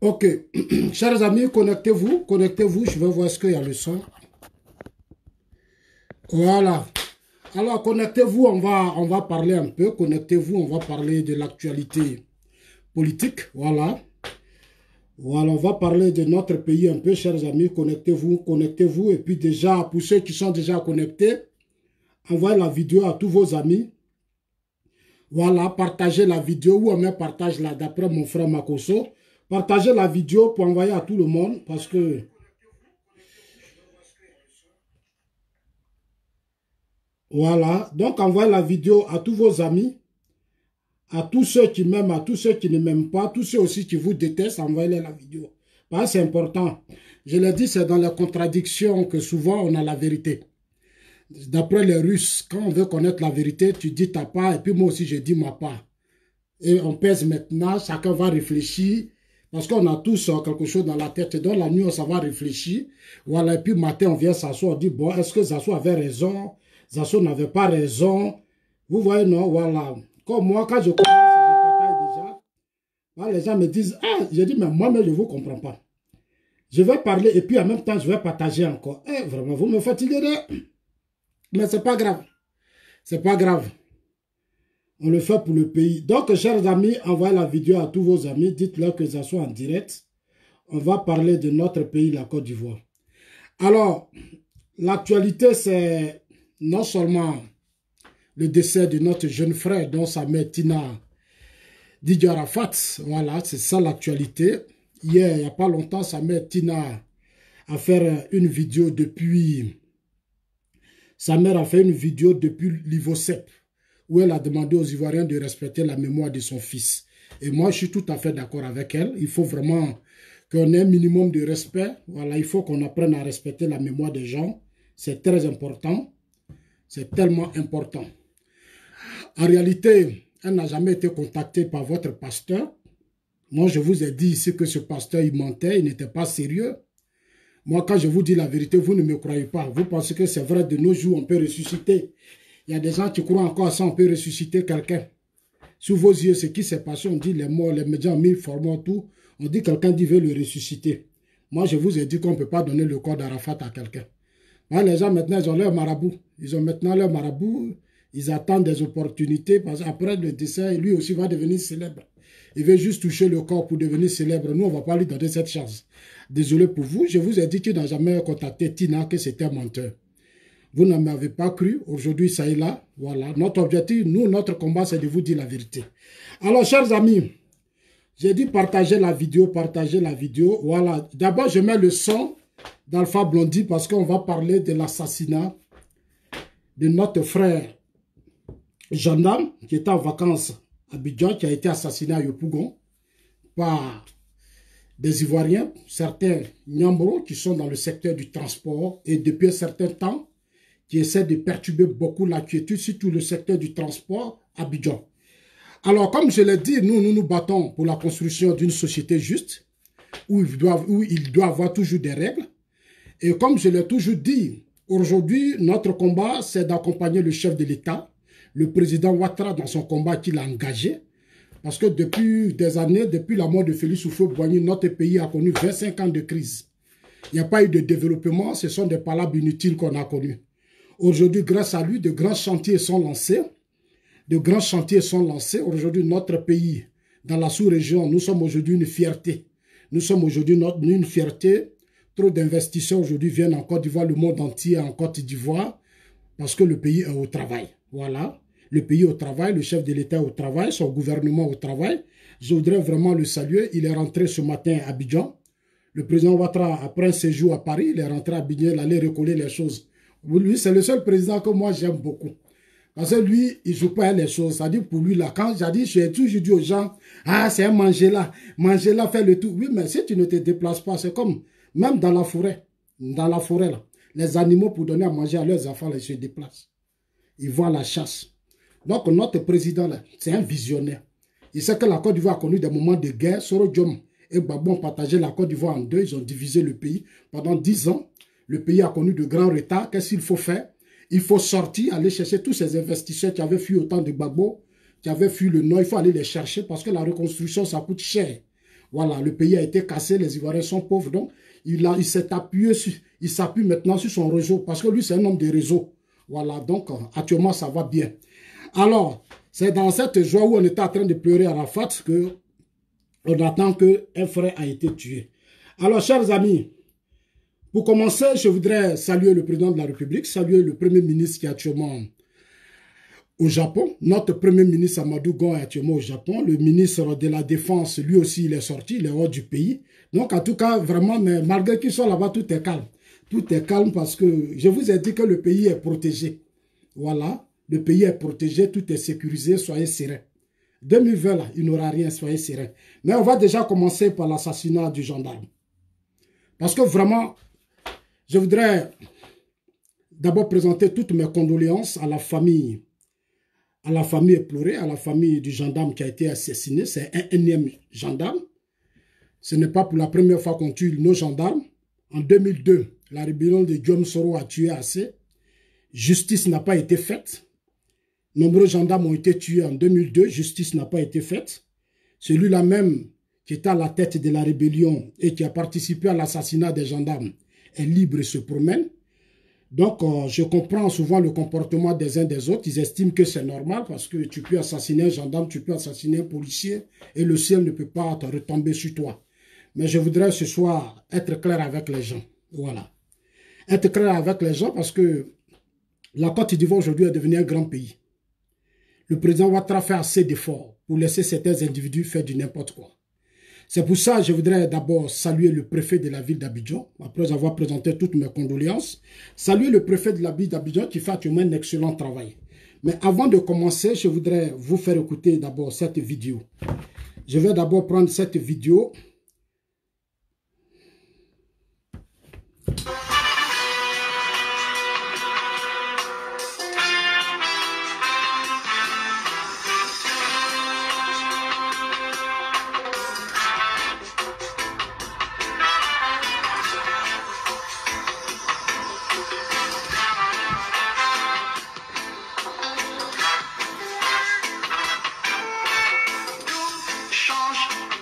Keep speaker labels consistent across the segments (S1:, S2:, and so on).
S1: Ok, chers amis, connectez-vous, je vais voir ce qu'il y a le son. Voilà. Alors, connectez-vous, on va parler un peu. Connectez-vous, on va parler de l'actualité politique. Voilà. Voilà, on va parler de notre pays un peu, chers amis. Connectez-vous. Et puis déjà, pour ceux qui sont déjà connectés, envoyez la vidéo à tous vos amis. Voilà, partagez la vidéo ou on met partage là, d'après mon frère Makoso. Partagez la vidéo pour envoyer à tout le monde parce que... Voilà, donc envoyez la vidéo à tous vos amis, à tous ceux qui m'aiment, à tous ceux qui ne m'aiment pas, tous ceux aussi qui vous détestent, envoyez la vidéo. Parce que c'est important. Je l'ai dit, c'est dans les contradictions que souvent on a la vérité. D'après les Russes, quand on veut connaître la vérité, tu dis ta part et puis moi aussi je dis ma part. Et on pèse maintenant, chacun va réfléchir. Parce qu'on a tous quelque chose dans la tête. Et dans la nuit, on s'en va réfléchir. Voilà, et puis matin, on vient s'asseoir. On dit, bon, est-ce que Zasso avait raison? Zasso n'avait pas raison. Vous voyez, non? Voilà. Comme moi, quand je commence, je partage déjà. Là, les gens me disent, ah, j'ai dit, mais moi-même, je ne vous comprends pas. Je vais parler et puis en même temps, je vais partager encore. Eh, vraiment, vous me fatiguerez. Mais ce n'est pas grave. Ce n'est pas grave. On le fait pour le pays. Donc, chers amis, envoyez la vidéo à tous vos amis. Dites-leur que ça soit en direct. On va parler de notre pays, la Côte d'Ivoire. Alors, l'actualité, c'est non seulement le décès de notre jeune frère, dont sa mère Tina Didier Arafat. Voilà, c'est ça l'actualité. Hier, il n'y a pas longtemps, sa mère Tina a fait une vidéo depuis... Sa mère a fait une vidéo depuis l'Ivocep, où elle a demandé aux Ivoiriens de respecter la mémoire de son fils. Et moi, je suis tout à fait d'accord avec elle. Il faut vraiment qu'on ait un minimum de respect. Voilà, il faut qu'on apprenne à respecter la mémoire des gens. C'est très important. C'est tellement important. En réalité, elle n'a jamais été contactée par votre pasteur. Moi, je vous ai dit ici que ce pasteur, il mentait, il n'était pas sérieux. Moi, quand je vous dis la vérité, vous ne me croyez pas. Vous pensez que c'est vrai, de nos jours, on peut ressusciter. Il y a des gens qui croient encore à ça, on peut ressusciter quelqu'un. Sous vos yeux, ce qui s'est passé, on dit les morts, les médias ont mis le format, tout. On dit quelqu'un dit veut le ressusciter. Moi, je vous ai dit qu'on ne peut pas donner le corps d'Arafat à quelqu'un. Les gens, maintenant, ils ont leur marabout. Ils ont maintenant leur marabout. Ils attendent des opportunités parce qu'après le décès, lui aussi va devenir célèbre. Il veut juste toucher le corps pour devenir célèbre. Nous, on ne va pas lui donner cette chance. Désolé pour vous. Je vous ai dit qu'il n'a jamais contacté Tina, que c'était un menteur. Vous ne m'avez pas cru. Aujourd'hui, ça est là. Voilà. Notre objectif, nous, notre combat, c'est de vous dire la vérité. Alors, chers amis, j'ai dit partager la vidéo, partager la vidéo. Voilà. D'abord, je mets le son d'Alpha Blondy parce qu'on va parler de l'assassinat de notre frère gendarme qui était en vacances à Abidjan, qui a été assassiné à Yopougon par des Ivoiriens, certains Nyambro qui sont dans le secteur du transport et depuis un certain temps, qui essaie de perturber beaucoup la quiétude, surtout le secteur du transport à Abidjan. Alors, comme je l'ai dit, nous nous battons pour la construction d'une société juste, où il doit avoir toujours des règles. Et comme je l'ai toujours dit, aujourd'hui, notre combat, c'est d'accompagner le chef de l'État, le président Ouattara, dans son combat qu'il a engagé. Parce que depuis des années, depuis la mort de Félix Houphouët-Boigny, notre pays a connu 25 ans de crise. Il n'y a pas eu de développement, ce sont des palabres inutiles qu'on a connues. Aujourd'hui, grâce à lui, de grands chantiers sont lancés. De grands chantiers sont lancés. Aujourd'hui, notre pays, dans la sous-région, nous sommes aujourd'hui une fierté. Nous sommes aujourd'hui une fierté. Trop d'investisseurs aujourd'hui viennent en Côte d'Ivoire, le monde entier en Côte d'Ivoire, parce que le pays est au travail. Voilà. Le pays est au travail, le chef de l'État est au travail, son gouvernement est au travail. Je voudrais vraiment le saluer. Il est rentré ce matin à Abidjan. Le président Ouattara, après un séjour à Paris, il est rentré à Abidjan, il allait recoller les choses. Lui, c'est le seul président que moi j'aime beaucoup. Parce que lui, il ne joue pas les choses. Ça dit pour lui, là, quand j'ai toujours dit aux gens, ah, c'est un manger-là, fait le tout. Oui, mais si tu ne te déplaces pas, c'est comme, même dans la forêt, là, les animaux, pour donner à manger à leurs enfants, là, ils se déplacent. Ils vont à la chasse. Donc, notre président, là, c'est un visionnaire. Il sait que la Côte d'Ivoire a connu des moments de guerre. Soro Diom et Gbagbo ont partagé la Côte d'Ivoire en deux. Ils ont divisé le pays pendant 10 ans. Le pays a connu de grands retards. Qu'est-ce qu'il faut faire? Il faut sortir, aller chercher tous ces investisseurs qui avaient fui au temps de Gbagbo, qui avaient fui le Nord. Il faut aller les chercher parce que la reconstruction, ça coûte cher. Voilà, le pays a été cassé, les Ivoiriens sont pauvres. Donc, il s'est appuyé sur, il s'appuie maintenant sur son réseau parce que lui, c'est un homme de réseau. Voilà, donc actuellement, ça va bien. Alors, c'est dans cette joie où on était en train de pleurer à Rafat que on attend qu'un frère a été tué. Alors, chers amis, pour commencer, je voudrais saluer le président de la République, saluer le premier ministre qui est actuellement au Japon. Notre premier ministre Amadou Gon est actuellement au Japon. Le ministre de la Défense, lui aussi, il est sorti, il est hors du pays. Donc, en tout cas, vraiment, mais malgré qu'ils soient là-bas, tout est calme. Tout est calme parce que je vous ai dit que le pays est protégé. Voilà, le pays est protégé, tout est sécurisé, soyez sereins. 2020, là, il n'aura rien, soyez sereins. Mais on va déjà commencer par l'assassinat du gendarme. Parce que vraiment, je voudrais d'abord présenter toutes mes condoléances à la famille éplorée, à la famille du gendarme qui a été assassiné. C'est un énième gendarme. Ce n'est pas pour la première fois qu'on tue nos gendarmes. En 2002, la rébellion de Guillaume Soro a tué assez. Justice n'a pas été faite. Nombreux gendarmes ont été tués en 2002. Justice n'a pas été faite. Celui-là même qui était à la tête de la rébellion et qui a participé à l'assassinat des gendarmes est libre et se promène. Donc, je comprends souvent le comportement des uns des autres. Ils estiment que c'est normal parce que tu peux assassiner un gendarme, tu peux assassiner un policier et le ciel ne peut pas te retomber sur toi. Mais je voudrais ce soir être clair avec les gens. Voilà. Être clair avec les gens parce que la Côte d'Ivoire aujourd'hui est devenue un grand pays. Le président Ouattara fait assez d'efforts pour laisser certains individus faire du n'importe quoi. C'est pour ça que je voudrais d'abord saluer le préfet de la ville d'Abidjan, après avoir présenté toutes mes condoléances. Saluer le préfet de la ville d'Abidjan qui fait actuellement un excellent travail. Mais avant de commencer, je voudrais vous faire écouter d'abord cette vidéo. Je vais d'abord prendre cette vidéo.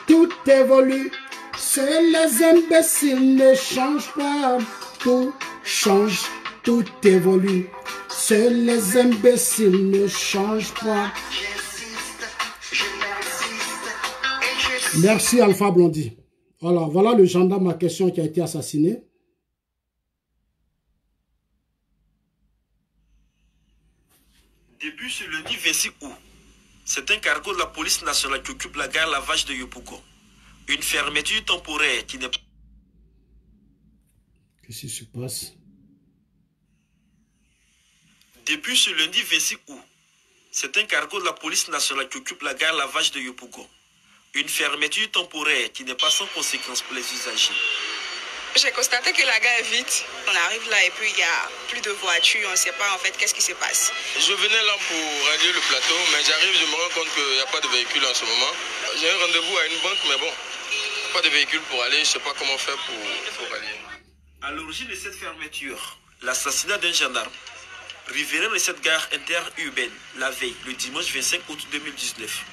S1: Tout évolue, c'est les imbéciles ne changent pas. Tout change, tout évolue, c'est les imbéciles ne changent pas. Merci Alpha Blondy. Alors, voilà le gendarme à question qui a été assassiné.
S2: Début ce lundi 26 août. C'est un cargo de la police nationale qui occupe la gare Lavage de Yopougon. Une fermeture temporaire qui n'est pas...
S1: Qu'est-ce qui se passe?
S2: Depuis ce lundi 26 août, c'est un cargo de la police nationale qui occupe la gare Lavage de Yopougon. Une fermeture temporaire qui n'est pas sans conséquence pour les usagers.
S3: J'ai constaté que la gare est vide. On arrive là et puis il n'y a plus de voitures. On ne sait pas en fait qu'est-ce qui se passe.
S4: Je venais là pour rallier le plateau, mais j'arrive, je me rends compte qu'il n'y a pas de véhicule en ce moment. J'ai un rendez-vous à une banque, mais bon, pas de véhicule pour aller. Je ne sais pas comment faire pour rallier.
S2: À l'origine de cette fermeture, l'assassinat d'un gendarme. Riverain de cette gare interurbaine, la veille, le dimanche 25 août 2019.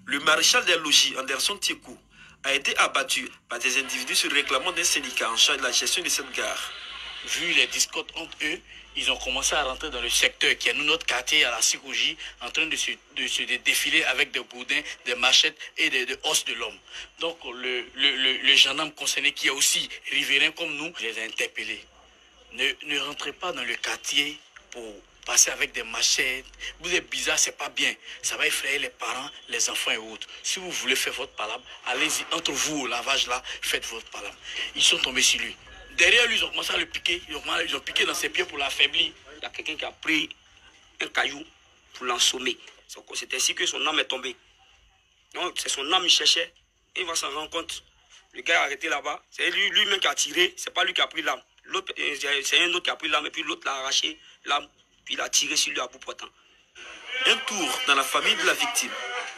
S2: Le maréchal des logis, Anderson Tiekou, a été abattu par des individus se réclamant d'un syndicat en charge de la gestion de cette gare.
S5: Vu les discotes entre eux, ils ont commencé à rentrer dans le secteur qui est notre quartier à la chirurgie, en train de se défiler avec des boudins, des machettes et des os de l'homme. Donc le gendarme concerné qui est aussi riverain comme nous, les a interpellés. Ne rentrez pas dans le quartier pour passer avec des machettes. Vous êtes bizarre, c'est pas bien. Ça va effrayer les parents, les enfants et autres. Si vous voulez faire votre palabre, allez-y entre vous au lavage là, faites votre palabre. Ils sont tombés sur lui. Derrière lui, ils ont commencé à le piquer. Ils ont piqué dans ses pieds pour l'affaiblir.
S6: Il y a quelqu'un qui a pris un caillou pour l'assommer. C'est ainsi que son âme est tombée. Donc c'est son âme, il cherchait. Et il va s'en rendre compte. Le gars est arrêté là-bas. C'est lui-même qui a tiré. C'est pas lui qui a pris l'âme. C'est un autre qui a pris l'âme et puis l'autre l'a arraché l'âme. Puis il a tiré sur lui à bout portant.
S2: Un tour dans la famille de la victime,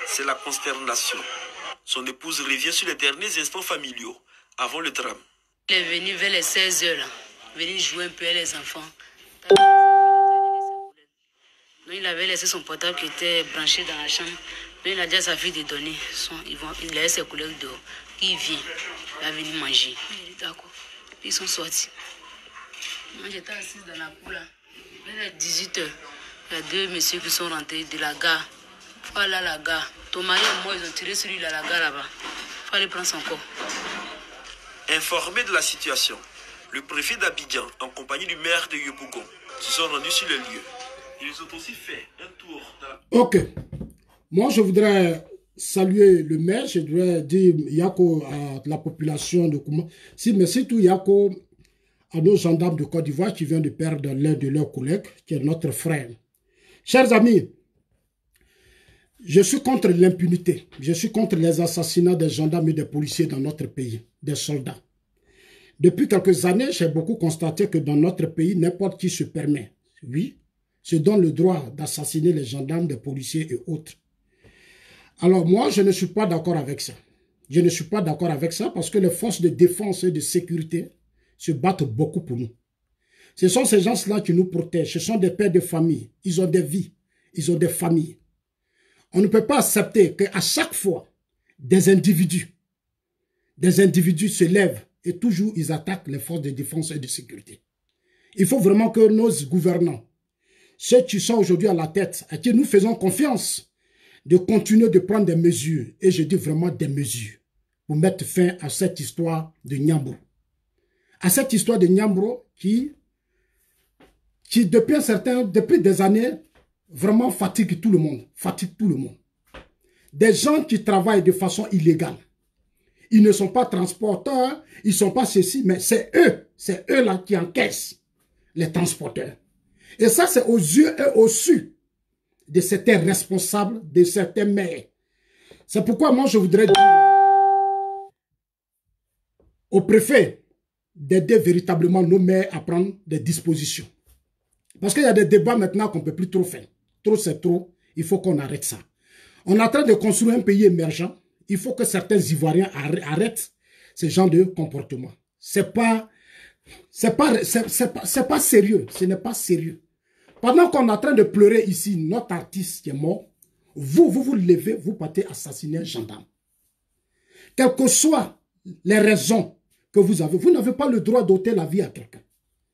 S2: c'est la consternation. Son épouse revient sur les derniers instants familiaux avant le drame.
S7: Il est venu vers les 16 heures, là, venir jouer un peu avec les enfants. Donc il avait laissé son portable qui était branché dans la chambre. Donc il a dit à sa fille de donner. Il laisse ses collègues dehors. qui vient, il va venir manger. J'ai dit d'accord. Puis ils sont sortis. Moi, j'étais assise dans la cour là. Vers 18 h, il y a deux messieurs qui sont rentrés de la gare. Il faut aller à la gare. Ton mari et moi, ils ont tiré sur lui à la gare là-bas. Il faut aller prendre son corps.
S2: Informé de la situation, le préfet d'Abidjan, en compagnie du maire de Yopougon, se sont rendus sur le lieu. Ils ont aussi fait un tour dans la...
S1: Ok. Moi, je voudrais saluer le maire. Je voudrais dire Yako à la population de Kouma. Mais surtout Yako à nos gendarmes de Côte d'Ivoire qui viennent de perdre l'un de leurs collègues, qui est notre frère. Chers amis, je suis contre l'impunité. Je suis contre les assassinats des gendarmes et des policiers dans notre pays, des soldats. Depuis quelques années, j'ai beaucoup constaté que dans notre pays, n'importe qui se permet, oui, se donne le droit d'assassiner les gendarmes, des policiers et autres. Alors moi, je ne suis pas d'accord avec ça. Je ne suis pas d'accord avec ça parce que les forces de défense et de sécurité se battent beaucoup pour nous. Ce sont ces gens-là qui nous protègent. Ce sont des pères de famille. Ils ont des vies. Ils ont des familles. On ne peut pas accepter qu'à chaque fois, des individus se lèvent et toujours ils attaquent les forces de défense et de sécurité. Il faut vraiment que nos gouvernants, ceux qui sont aujourd'hui à la tête, à qui nous faisons confiance, de continuer de prendre des mesures, et je dis vraiment des mesures, pour mettre fin à cette histoire de Niambro. À cette histoire de Niambro qui depuis des années, vraiment fatigue tout le monde. Fatigue tout le monde. Des gens qui travaillent de façon illégale. Ils ne sont pas transporteurs, ils ne sont pas ceci, mais c'est eux là qui encaissent les transporteurs. Et ça, c'est aux yeux et au su de certains responsables, de certains maires. C'est pourquoi moi, je voudrais dire au préfet d'aider véritablement nos maires à prendre des dispositions. Parce qu'il y a des débats maintenant qu'on ne peut plus trop faire. Trop, c'est trop. Il faut qu'on arrête ça. On est en train de construire un pays émergent. Il faut que certains Ivoiriens arrêtent ce genre de comportement. C'est pas sérieux. Ce n'est pas sérieux. Pendant qu'on est en train de pleurer ici, notre artiste qui est mort, vous levez, vous partez assassiner un gendarme. Quelles que soient les raisons que vous avez, vous n'avez pas le droit d'ôter la vie à quelqu'un.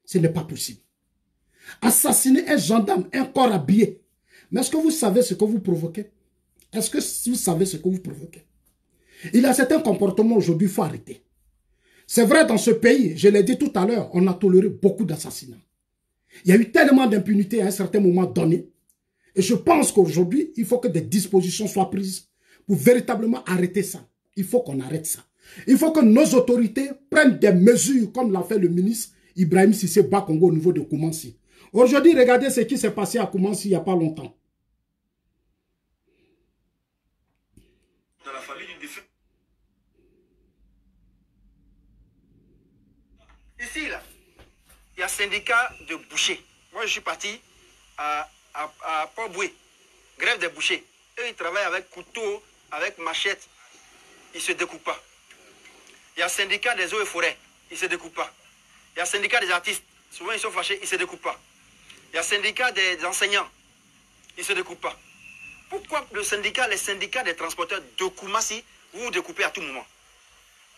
S1: Ce n'est pas possible. Assassiner un gendarme, un corps habillé. Mais est-ce que vous savez ce que vous provoquez? Est-ce que vous savez ce que vous provoquez? Il y a certains comportements aujourd'hui, il faut arrêter. C'est vrai, dans ce pays, je l'ai dit tout à l'heure, on a toléré beaucoup d'assassinats. Il y a eu tellement d'impunité à un certain moment donné. Et je pense qu'aujourd'hui, il faut que des dispositions soient prises pour véritablement arrêter ça. Il faut qu'on arrête ça. Il faut que nos autorités prennent des mesures, comme l'a fait le ministre Ibrahim Cissé Bakongo au niveau de Koumansi. Aujourd'hui, regardez ce qui s'est passé à Koumansi il n'y a pas longtemps.
S2: Dans la famille du défunt.
S6: Ici, là, il y a un syndicat de bouchers. Moi, je suis parti à Port-Boué, grève des bouchers. Eux, ils travaillent avec couteau, avec machette. Ils ne se découpent pas. Il y a un syndicat des eaux et forêts. Ils ne se découpent pas. Il y a un syndicat des artistes. Souvent, ils sont fâchés. Ils ne se découpent pas. Il y a un syndicat des enseignants. Ils ne se découpent pas. Pourquoi les syndicats des transporteurs de Koumassi, vous vous découpez à tout moment?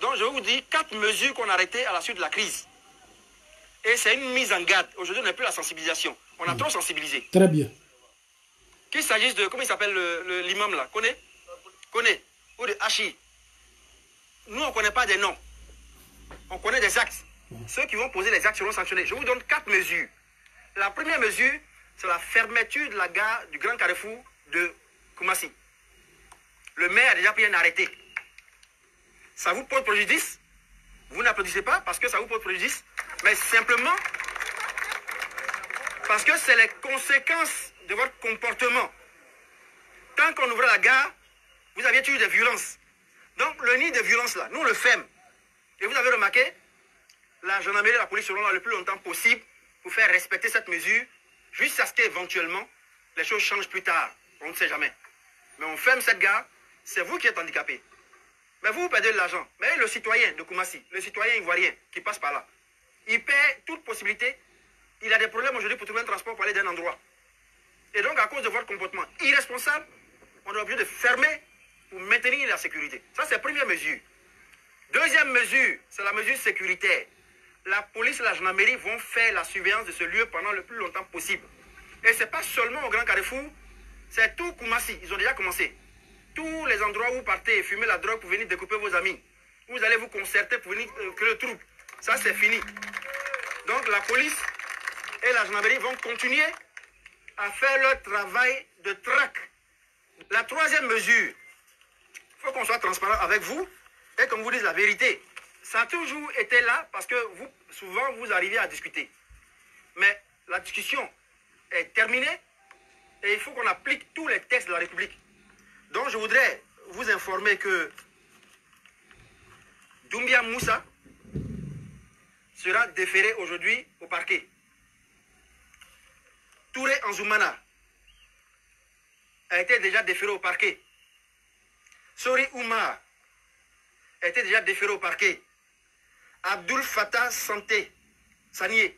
S6: Donc, je vous dis 4 mesures qu'on a arrêtées à la suite de la crise. Et c'est une mise en garde. Aujourd'hui, on n'a plus la sensibilisation. On a trop sensibilisé.
S1: Très bien.
S6: Qu'il s'agisse de, comment il s'appelle l'imam là? Connaît? Ou de Hachi? Nous, on ne connaît pas des noms. On connaît des actes. Ceux qui vont poser les actes seront sanctionnés. Je vous donne 4 mesures. La première mesure, c'est la fermeture de la gare du Grand Carrefour de Koumassi. Le maire a déjà pris un arrêté. Ça vous porte préjudice. Vous n'applaudissez pas parce que ça vous porte préjudice, mais simplement parce que c'est les conséquences de votre comportement. Tant qu'on ouvrait la gare, vous aviez toujours des violences. Donc le nid de violence là, nous on le ferme. Et vous avez remarqué, la gendarmerie et la police seront là le plus longtemps possible pour faire respecter cette mesure, jusqu'à ce qu'éventuellement les choses changent plus tard. On ne sait jamais. Mais on ferme cette gare, c'est vous qui êtes handicapé. Mais vous perdez de l'argent. Mais le citoyen de Koumassi, le citoyen ivoirien qui passe par là, il perd toute possibilité. Il a des problèmes aujourd'hui pour trouver un transport pour aller d'un endroit. Et donc, à cause de votre comportement irresponsable, on est obligé de fermer pour maintenir la sécurité. Ça, c'est la première mesure.
S8: Deuxième mesure, c'est la mesure sécuritaire. La police et la gendarmerie vont faire la surveillance de ce lieu pendant le plus longtemps possible. Et ce n'est pas seulement au Grand Carrefour, c'est tout Koumassi. Ils ont déjà commencé. Tous les endroits où vous partez et fumez la drogue pour venir découper vos amis. Vous allez vous concerter pour venir créer le trouble. Ça, c'est fini. Donc, la police et la gendarmerie vont continuer à faire leur travail de traque. La troisième mesure, il faut qu'on soit transparent avec vous et qu'on vous dise la vérité. Ça a toujours été là parce que vous, souvent, vous arrivez à discuter. Mais la discussion est terminée et il faut qu'on applique tous les textes de la République. Donc, je voudrais vous informer que Doumbia Moussa sera déféré aujourd'hui au parquet. Touré Anzoumana a été déjà déféré au parquet. Sori Oumar a été déjà déféré au parquet. Abdul Fattah Sanié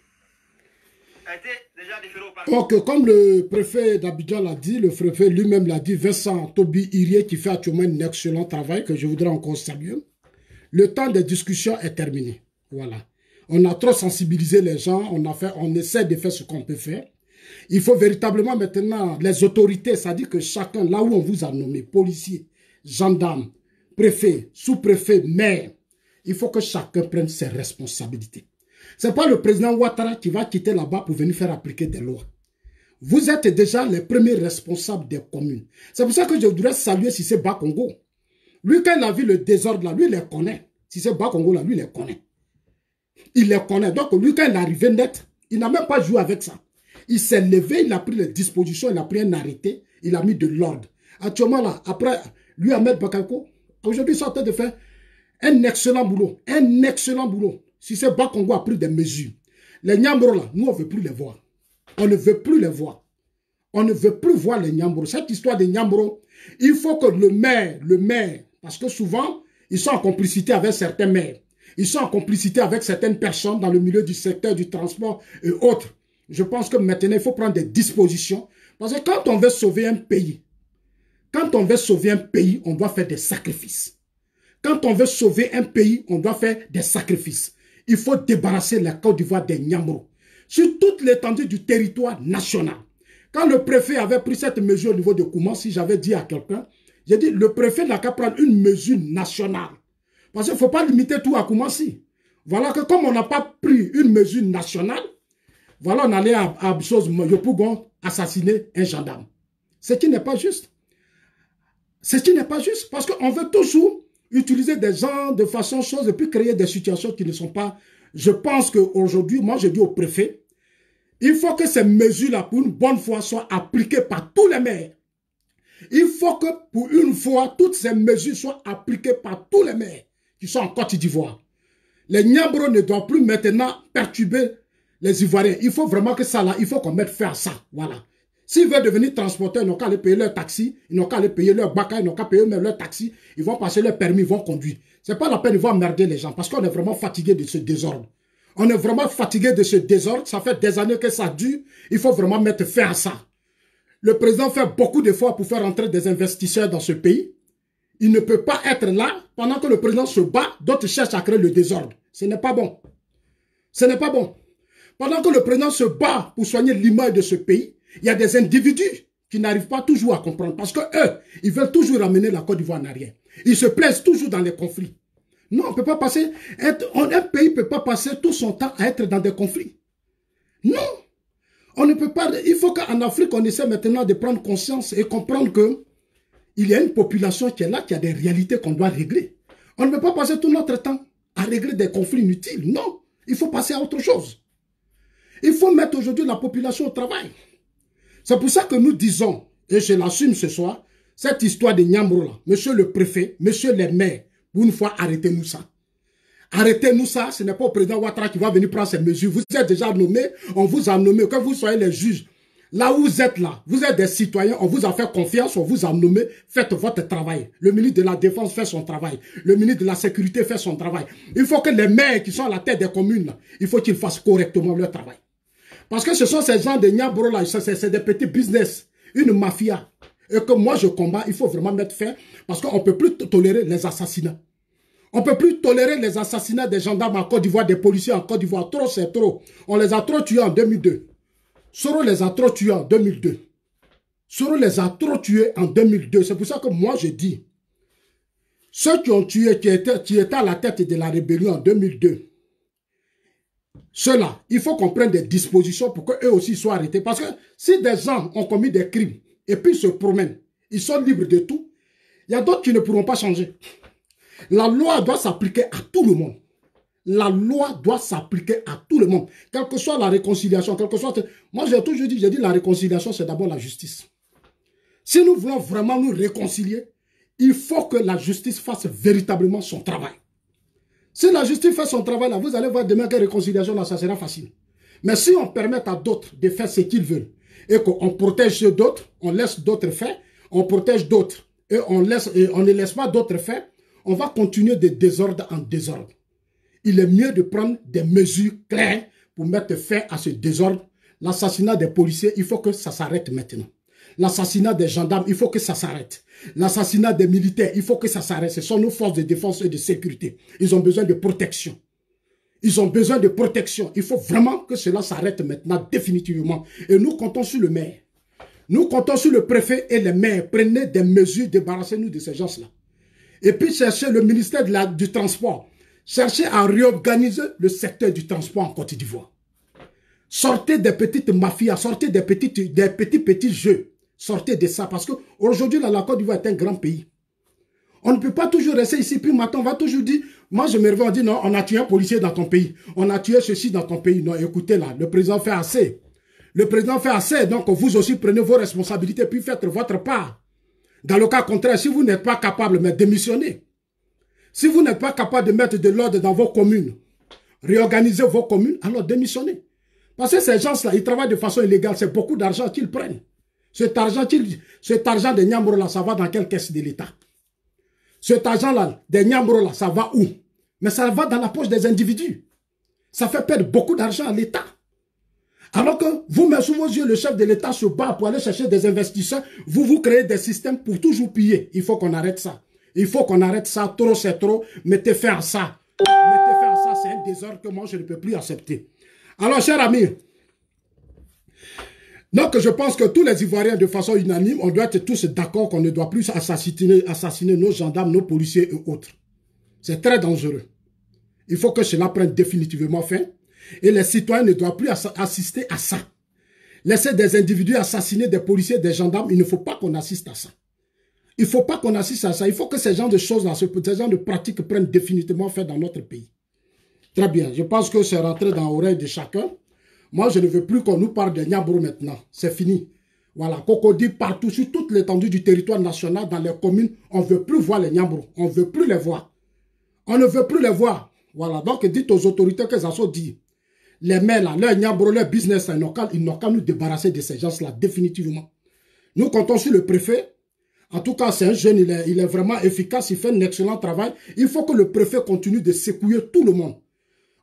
S8: a été déjà déféré au parquet.
S1: Donc, comme le préfet d'Abidjan l'a dit, le préfet lui-même l'a dit, Vincent Toby Irié, qui fait actuellement un excellent travail, que je voudrais encore saluer. Le temps des discussions est terminé. Voilà. On a trop sensibilisé les gens, on essaie de faire ce qu'on peut faire. Il faut véritablement maintenant, les autorités, c'est-à-dire que chacun, là où on vous a nommé, policier, gendarme, préfet, sous-préfet, maire, il faut que chacun prenne ses responsabilités. Ce n'est pas le président Ouattara qui va quitter là-bas pour venir faire appliquer des lois. Vous êtes déjà les premiers responsables des communes. C'est pour ça que je voudrais saluer Cissé Bakongo. Lui, quand il a vu le désordre là, lui, il les connaît. Cissé Bakongo là, lui, il les connaît. Il les connaît. Donc, lui, quand il est arrivé net, il n'a même pas joué avec ça. Il s'est levé, il a pris les dispositions, il a pris un arrêté, il a mis de l'ordre. Actuellement, là, après, lui, Ahmed Bakako, aujourd'hui, ils sont en train de faire un excellent boulot. Un excellent boulot. Si c'est Bakongo a pris des mesures. Les Nyambro, là, nous, on ne veut plus les voir. On ne veut plus les voir. On ne veut plus voir les Nyambro. Cette histoire des Nyambro, il faut que le maire, parce que souvent, ils sont en complicité avec certains maires. Ils sont en complicité avec certaines personnes dans le milieu du secteur du transport et autres. Je pense que maintenant, il faut prendre des dispositions. Parce que quand on veut sauver un pays, on doit faire des sacrifices. Quand on veut sauver un pays, on doit faire des sacrifices. Il faut débarrasser la Côte d'Ivoire des Nyambro sur toute l'étendue du territoire national. Quand le préfet avait pris cette mesure au niveau de Koumassi, j'avais dit à quelqu'un, j'ai dit, le préfet n'a qu'à prendre une mesure nationale. Parce qu'il ne faut pas limiter tout à Koumassi. Voilà que comme on n'a pas pris une mesure nationale, voilà, on allait à Yopougon assassiner un gendarme. Ce qui n'est pas juste. Ce qui n'est pas juste. Parce qu'on veut toujours utiliser des gens de façon chose et puis créer des situations qui ne sont pas... Je pense qu'aujourd'hui, moi je dis au préfet, il faut que ces mesures-là, pour une bonne fois, soient appliquées par tous les maires. Il faut que, pour une fois, toutes ces mesures soient appliquées par tous les maires qui sont en Côte d'Ivoire. Les Nyambro ne doivent plus maintenant perturber les Ivoiriens. Il faut vraiment que ça là, il faut qu'on mette fin à ça. Voilà. S'ils veulent devenir transporteurs, ils n'ont qu'à aller payer leur taxi, ils n'ont qu'à aller payer leur baka, ils n'ont qu'à payer même leur taxi, ils vont passer leur permis, ils vont conduire. C'est pas la peine, ils vont emmerder les gens parce qu'on est vraiment fatigué de ce désordre. On est vraiment fatigué de ce désordre, ça fait des années que ça dure, il faut vraiment mettre fin à ça. Le président fait beaucoup d'efforts pour faire entrer des investisseurs dans ce pays. Il ne peut pas être là pendant que le président se bat, d'autres cherchent à créer le désordre. Ce n'est pas bon. Ce n'est pas bon. Pendant que le président se bat pour soigner l'image de ce pays, il y a des individus qui n'arrivent pas toujours à comprendre. Parce que eux, ils veulent toujours ramener la Côte d'Ivoire en arrière. Ils se plaisent toujours dans les conflits. Non, on ne peut pas passer... Un pays ne peut pas passer tout son temps à être dans des conflits. Non. On ne peut pas... Il faut qu'en Afrique, on essaie maintenant de prendre conscience et comprendre que il y a une population qui est là, qui a des réalités qu'on doit régler. On ne peut pas passer tout notre temps à régler des conflits inutiles. Non. Il faut passer à autre chose. Il faut mettre aujourd'hui la population au travail. C'est pour ça que nous disons, et je l'assume ce soir, cette histoire de Nyambro là, monsieur le préfet, monsieur les maires, pour une fois, arrêtez-nous ça. Arrêtez-nous ça, ce n'est pas au président Ouattara qui va venir prendre ces mesures. Vous êtes déjà nommés, on vous a nommé, que vous soyez les juges. Là où vous êtes là, vous êtes des citoyens, on vous a fait confiance, on vous a nommé, faites votre travail. Le ministre de la Défense fait son travail. Le ministre de la Sécurité fait son travail. Il faut que les maires qui sont à la tête des communes, là, il faut qu'ils fassent correctement leur travail. Parce que ce sont ces gens de Nyambro là, c'est des petits business, une mafia. Et que moi je combats, il faut vraiment mettre fin, parce qu'on ne peut plus tolérer les assassinats. On ne peut plus tolérer les assassinats des gendarmes en Côte d'Ivoire, des policiers en Côte d'Ivoire. Trop, c'est trop. On les a trop tués en 2002. Soro les a trop tués en 2002. Soro les a trop tués en 2002. C'est pour ça que moi, je dis, ceux qui ont tué, qui étaient à la tête de la rébellion en 2002, ceux-là, il faut qu'on prenne des dispositions pour qu'eux aussi soient arrêtés. Parce que si des gens ont commis des crimes et puis se promènent, ils sont libres de tout, il y a d'autres qui ne pourront pas changer. La loi doit s'appliquer à tout le monde. La loi doit s'appliquer à tout le monde. Quelle que soit la réconciliation, quelle que soit... Moi, j'ai toujours dit, la réconciliation, c'est d'abord la justice. Si nous voulons vraiment nous réconcilier, il faut que la justice fasse véritablement son travail. Si la justice fait son travail, là, vous allez voir demain que la réconciliation, là, ça sera facile. Mais si on permet à d'autres de faire ce qu'ils veulent, et qu'on protège d'autres, on laisse d'autres faire, on protège d'autres, et on ne laisse pas d'autres faire, on va continuer de désordre en désordre. Il est mieux de prendre des mesures claires pour mettre fin à ce désordre. L'assassinat des policiers, il faut que ça s'arrête maintenant. L'assassinat des gendarmes, il faut que ça s'arrête. L'assassinat des militaires, il faut que ça s'arrête. Ce sont nos forces de défense et de sécurité. Ils ont besoin de protection. Ils ont besoin de protection. Il faut vraiment que cela s'arrête maintenant, définitivement. Et nous comptons sur le maire. Nous comptons sur le préfet et les maires. Prenez des mesures, débarrassez-nous de ces gens-là. Et puis cherchez le ministère du Transport. Cherchez à réorganiser le secteur du transport en Côte d'Ivoire. Sortez des petites mafias, sortez des petits jeux. Sortez de ça parce qu'aujourd'hui, la Côte d'Ivoire est un grand pays. On ne peut pas toujours rester ici, puis maintenant on va toujours dire, moi je me réveille, on dit non, on a tué un policier dans ton pays, on a tué ceci dans ton pays. Non, écoutez là, le président fait assez. Le président fait assez, donc vous aussi prenez vos responsabilités, puis faites votre part. Dans le cas contraire, si vous n'êtes pas capable, mais démissionnez. Si vous n'êtes pas capable de mettre de l'ordre dans vos communes, réorganiser vos communes, alors démissionnez. Parce que ces gens-là, ils travaillent de façon illégale, c'est beaucoup d'argent qu'ils prennent. Cet argent de Niambro-là, ça va dans quelle caisse de l'État? Cet argent-là, de Niambro-là, ça va où? Mais ça va dans la poche des individus. Ça fait perdre beaucoup d'argent à l'État. Alors que vous-même, sous vos yeux, le chef de l'État se bat pour aller chercher des investisseurs, vous créez des systèmes pour toujours piller. Il faut qu'on arrête ça. Il faut qu'on arrête ça. Trop, c'est trop. Mettez fin à ça. Mettez fin à ça. C'est un désordre que moi, je ne peux plus accepter. Alors, chers amis, donc je pense que tous les Ivoiriens, de façon unanime, on doit être tous d'accord qu'on ne doit plus assassiner nos gendarmes, nos policiers et autres. C'est très dangereux. Il faut que cela prenne définitivement fin. Et les citoyens ne doivent plus assister à ça. Laisser des individus assassiner des policiers, des gendarmes, il ne faut pas qu'on assiste à ça. Il ne faut pas qu'on assiste à ça. Il faut que ces genres de choses-là, ces genres de pratiques prennent définitivement fin dans notre pays. Très bien. Je pense que c'est rentré dans l'oreille de chacun. Moi, je ne veux plus qu'on nous parle de Niambro maintenant. C'est fini. Voilà. Cocody partout, sur toute l'étendue du territoire national, dans les communes, on ne veut plus voir les Niambro. On ne veut plus les voir. On ne veut plus les voir. Voilà. Donc, dites aux autorités que ça soit dit. Les maires là, leur Niambro, leur business, ils n'ont qu'à nous débarrasser de ces gens-là, définitivement. Nous comptons sur le préfet. En tout cas, c'est un jeune, il est vraiment efficace, il fait un excellent travail. Il faut que le préfet continue de secouer tout le monde.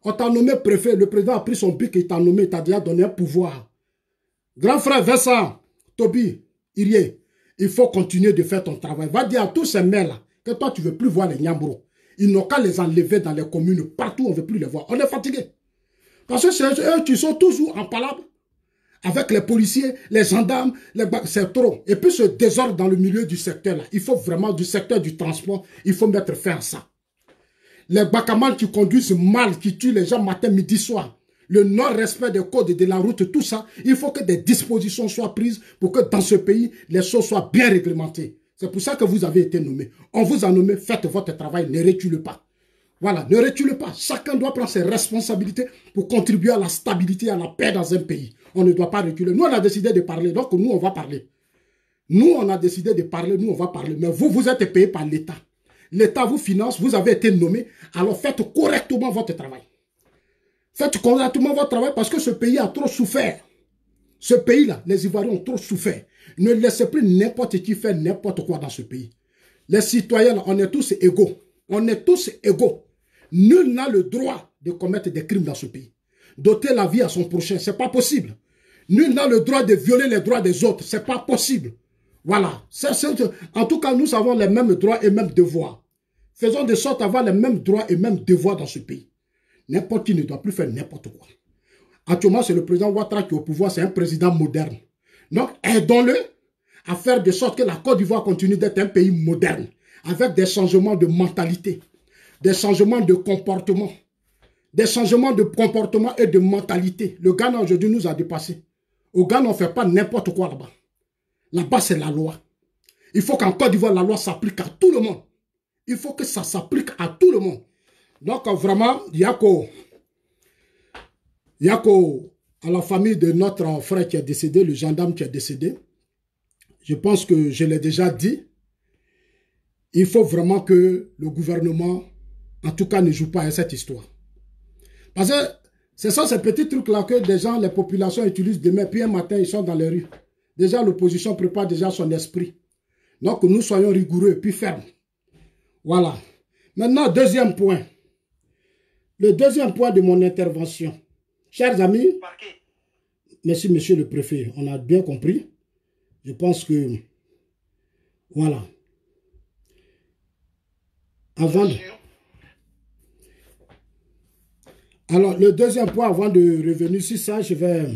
S1: On t'a nommé préfet, le président a pris son bic et il t'a nommé, il t'a déjà donné un pouvoir. Grand frère Vincent, Toby, Irie, il faut continuer de faire ton travail. Va dire à tous ces maires-là que toi, tu ne veux plus voir les Niambro. Ils n'ont qu'à les enlever dans les communes. Partout, on ne veut plus les voir. On est fatigué. Parce que c'est eux qui sont toujours en palabre. Avec les policiers, les gendarmes, c'est trop. Et puis ce désordre dans le milieu du secteur là, il faut vraiment, du secteur du transport, il faut mettre fin à ça. Les bacamans qui conduisent mal, qui tuent les gens matin, midi, soir, le non-respect des codes de la route, tout ça, il faut que des dispositions soient prises pour que dans ce pays, les choses soient bien réglementées. C'est pour ça que vous avez été nommé. On vous a nommé, faites votre travail, ne reculez pas. Voilà, ne reculez pas. Chacun doit prendre ses responsabilités pour contribuer à la stabilité, à la paix dans un pays. On ne doit pas reculer. Nous, on a décidé de parler, donc nous, on va parler. Nous, on a décidé de parler, nous, on va parler. Mais vous, vous êtes payé par l'État. L'État vous finance, vous avez été nommé, alors faites correctement votre travail. Faites correctement votre travail parce que ce pays a trop souffert. Ce pays-là, les Ivoiriens ont trop souffert. Ne laissez plus n'importe qui faire n'importe quoi dans ce pays. Les citoyens, là, on est tous égaux. On est tous égaux. Nul n'a le droit de commettre des crimes dans ce pays. Doter la vie à son prochain, c'est pas possible. Nul n'a le droit de violer les droits des autres, c'est pas possible. Voilà. En tout cas, nous avons les mêmes droits et mêmes devoirs. Faisons de sorte d'avoir les mêmes droits et mêmes devoirs dans ce pays. N'importe qui ne doit plus faire n'importe quoi. Actuellement, c'est le président Ouattara qui est au pouvoir, c'est un président moderne. Donc, aidons-le à faire de sorte que la Côte d'Ivoire continue d'être un pays moderne, avec des changements de mentalité, des changements de comportement, et de mentalité. Le Ghana aujourd'hui nous a dépassés. Au Ghana, on ne fait pas n'importe quoi là-bas. Là-bas, c'est la loi. Il faut qu'en Côte d'Ivoire, la loi s'applique à tout le monde. Il faut que ça s'applique à tout le monde. Donc, vraiment, il y a à la famille de notre frère qui est décédé, le gendarme qui est décédé, je pense que je l'ai déjà dit, il faut vraiment que le gouvernement, en tout cas, ne joue pas à cette histoire. Parce que c'est ça, ces petits trucs-là que des gens, les populations utilisent demain, puis un matin, ils sont dans les rues. Déjà, l'opposition prépare déjà son esprit. Donc, nous soyons rigoureux, puis fermes. Voilà. Maintenant, deuxième point. Le deuxième point de mon intervention. Chers amis, merci, monsieur le préfet, on a bien compris. Je pense que, voilà. Alors, le deuxième point, avant de revenir sur ça, je vais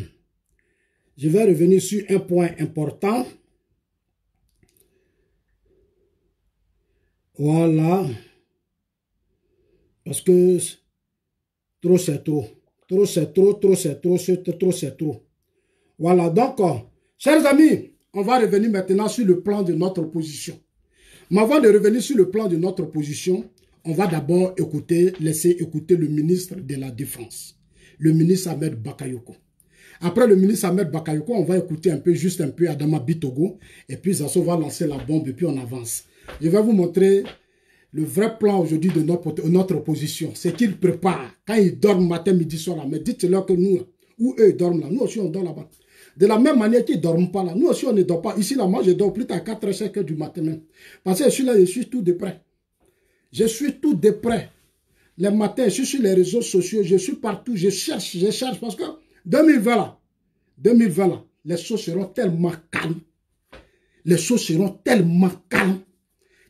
S1: revenir sur un point important. Voilà. Parce que trop, c'est trop. Trop, c'est trop, trop, c'est trop, trop, c'est trop. Voilà, donc, chers amis, on va revenir maintenant sur le plan de notre opposition. Mais avant de revenir sur le plan de notre opposition, on va d'abord laisser écouter le ministre de la Défense, le ministre Ahmed Bakayoko. Après le ministre Ahmed Bakayoko, on va écouter juste un peu Adama Bitogo, et puis Zasso va lancer la bombe, et puis on avance. Je vais vous montrer le vrai plan aujourd'hui de notre opposition. C'est qu'ils préparent, quand ils dorment matin, midi, soir, là, mais dites-leur que nous, où eux ils dorment là, nous aussi on dort là-bas. De la même manière qu'ils ne dorment pas là, nous aussi on ne dort pas. Ici là, moi je dors plus tard à 4h, 5h du matin même. Parce que je suis là, je suis tout de près. Je suis tout de près. Les matins, je suis sur les réseaux sociaux, je suis partout, je cherche, parce que 2020 là, les choses seront tellement calmes. Les choses seront tellement calmes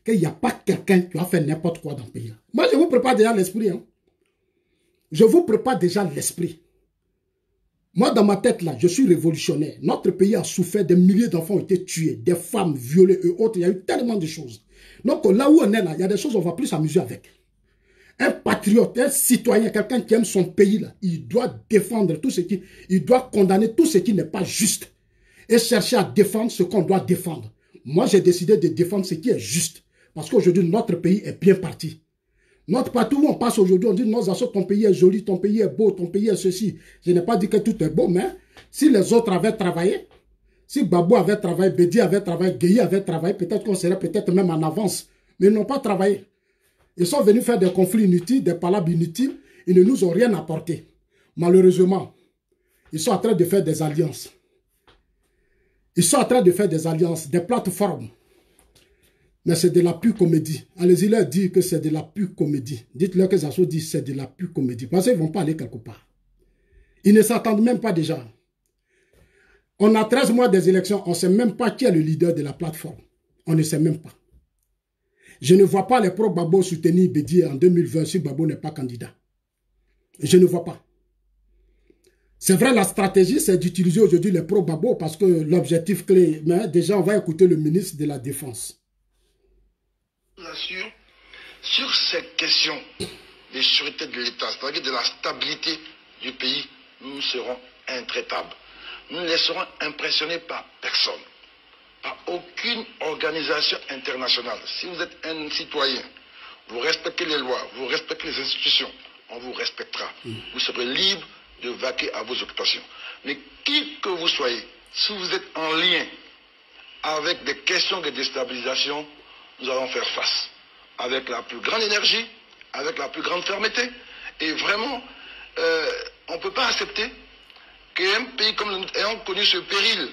S1: qu'il n'y a pas quelqu'un qui va faire n'importe quoi dans le pays. Moi, je vous prépare déjà l'esprit. Hein. Je vous prépare déjà l'esprit. Moi, dans ma tête, là, je suis révolutionnaire. Notre pays a souffert, des milliers d'enfants ont été tués, des femmes violées et autres. Il y a eu tellement de choses. Donc, là où on est, là, il y a des choses on ne va plus s'amuser avec. Un patriote, un citoyen, quelqu'un qui aime son pays, là, il doit défendre tout ce qui... Il doit condamner tout ce qui n'est pas juste. Et chercher à défendre ce qu'on doit défendre. Moi, j'ai décidé de défendre ce qui est juste. Parce qu'aujourd'hui, notre pays est bien parti. Notre partout où on passe aujourd'hui, on dit non, Zasso, ton pays est joli, ton pays est beau, ton pays est ceci. Je n'ai pas dit que tout est beau, mais si les autres avaient travaillé, si Babou avait travaillé, Bédi avait travaillé, Gueye avait travaillé, peut-être qu'on serait peut-être même en avance. Mais ils n'ont pas travaillé. Ils sont venus faire des conflits inutiles, des palabres inutiles. Ils ne nous ont rien apporté. Malheureusement, ils sont en train de faire des alliances. Ils sont en train de faire des alliances, des plateformes. Mais c'est de la pure comédie. Allez-y leur dire que c'est de la pure comédie. Dites-leur que Zasso dit que c'est de la pure comédie. Parce qu'ils ne vont pas aller quelque part. Ils ne s'attendent même pas déjà. On a 13 mois des élections. On ne sait même pas qui est le leader de la plateforme. On ne sait même pas. Je ne vois pas les pro-Babo soutenir Bédié en 2020 si Babo n'est pas candidat. Je ne vois pas. C'est vrai, la stratégie, c'est d'utiliser aujourd'hui les pro-Babo parce que l'objectif clé, mais déjà, on va écouter le ministre de la Défense.
S9: Je vous assure, sur cette question de sûreté de l'État, c'est-à-dire de la stabilité du pays, nous serons intraitables. Nous ne laisserons impressionner par personne, par aucune organisation internationale. Si vous êtes un citoyen, vous respectez les lois, vous respectez les institutions, on vous respectera. Vous serez libre de vaquer à vos occupations. Mais qui que vous soyez, si vous êtes en lien avec des questions de déstabilisation, nous allons faire face avec la plus grande énergie, avec la plus grande fermeté. Et vraiment, on ne peut pas accepter qu'un pays comme le nôtre, ayant connu ce péril,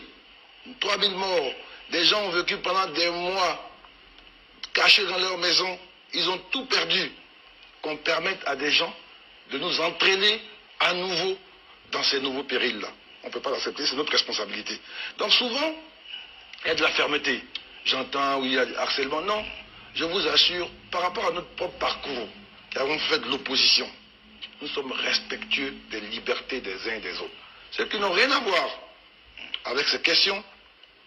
S9: 3000 morts, des gens ont vécu pendant des mois cachés dans leur maison, ils ont tout perdu, qu'on permette à des gens de nous entraîner à nouveau dans ces nouveaux périls-là. On ne peut pas l'accepter, c'est notre responsabilité. Donc souvent, il y a de la fermeté. J'entends, oui, il y a du harcèlement. Non, je vous assure, par rapport à notre propre parcours, qui avons fait de l'opposition, nous sommes respectueux des libertés des uns et des autres. Ceux qui n'ont rien à voir avec ces questions,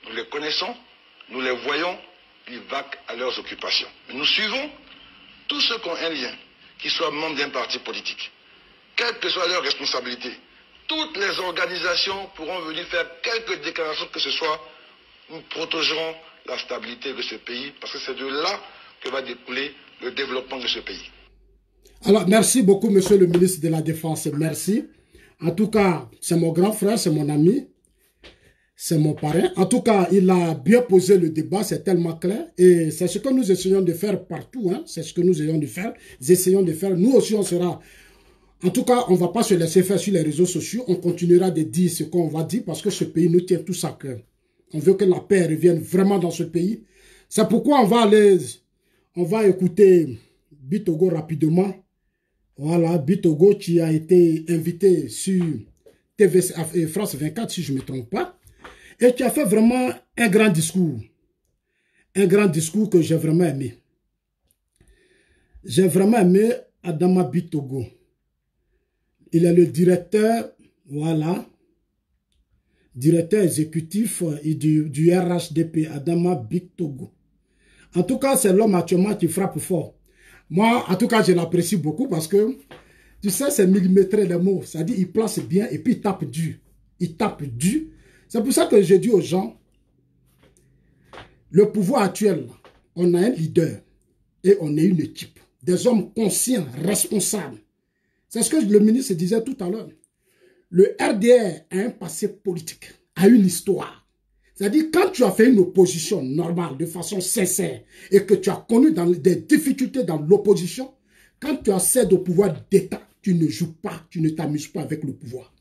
S9: nous les connaissons, nous les voyons, ils vaquent à leurs occupations. Mais nous suivons tous ceux qui ont un lien, qui soient membres d'un parti politique, quelle que soit leur responsabilité. Toutes les organisations pourront venir faire quelques déclarations que ce soit. Nous protégerons la stabilité de ce pays parce que c'est de là que va découler le développement de ce pays.
S1: Alors, merci beaucoup, monsieur le ministre de la Défense. Merci. En tout cas, c'est mon grand frère, c'est mon ami, c'est mon parrain. En tout cas, il a bien posé le débat, c'est tellement clair. Et c'est ce que nous essayons de faire partout. Hein. C'est ce que nous essayons de faire. Nous aussi, on sera... En tout cas, on ne va pas se laisser faire sur les réseaux sociaux. On continuera de dire ce qu'on va dire parce que ce pays nous tient tous à cœur. On veut que la paix revienne vraiment dans ce pays. C'est pourquoi on va écouter Bitogo rapidement. Voilà, Bitogo qui a été invité sur TV France 24, si je ne me trompe pas, et qui a fait vraiment un grand discours. Un grand discours que j'ai vraiment aimé. J'ai vraiment aimé Adama Bitogo. Il est le directeur, voilà, directeur exécutif du RHDP, Adama Bitogo. En tout cas, c'est l'homme actuellement qui frappe fort. Moi, en tout cas, je l'apprécie beaucoup parce que, tu sais, c'est millimétré les mots. C'est-à-dire, il place bien et puis il tape dur. Il tape dur. C'est pour ça que je dis aux gens, le pouvoir actuel, on a un leader et on est une équipe. Des hommes conscients, responsables. C'est ce que le ministre disait tout à l'heure. Le RDR a un passé politique, a une histoire. C'est-à-dire, quand tu as fait une opposition normale, de façon sincère, et que tu as connu des difficultés dans l'opposition, quand tu accèdes au pouvoir d'État, tu ne joues pas, tu ne t'amuses pas avec le pouvoir.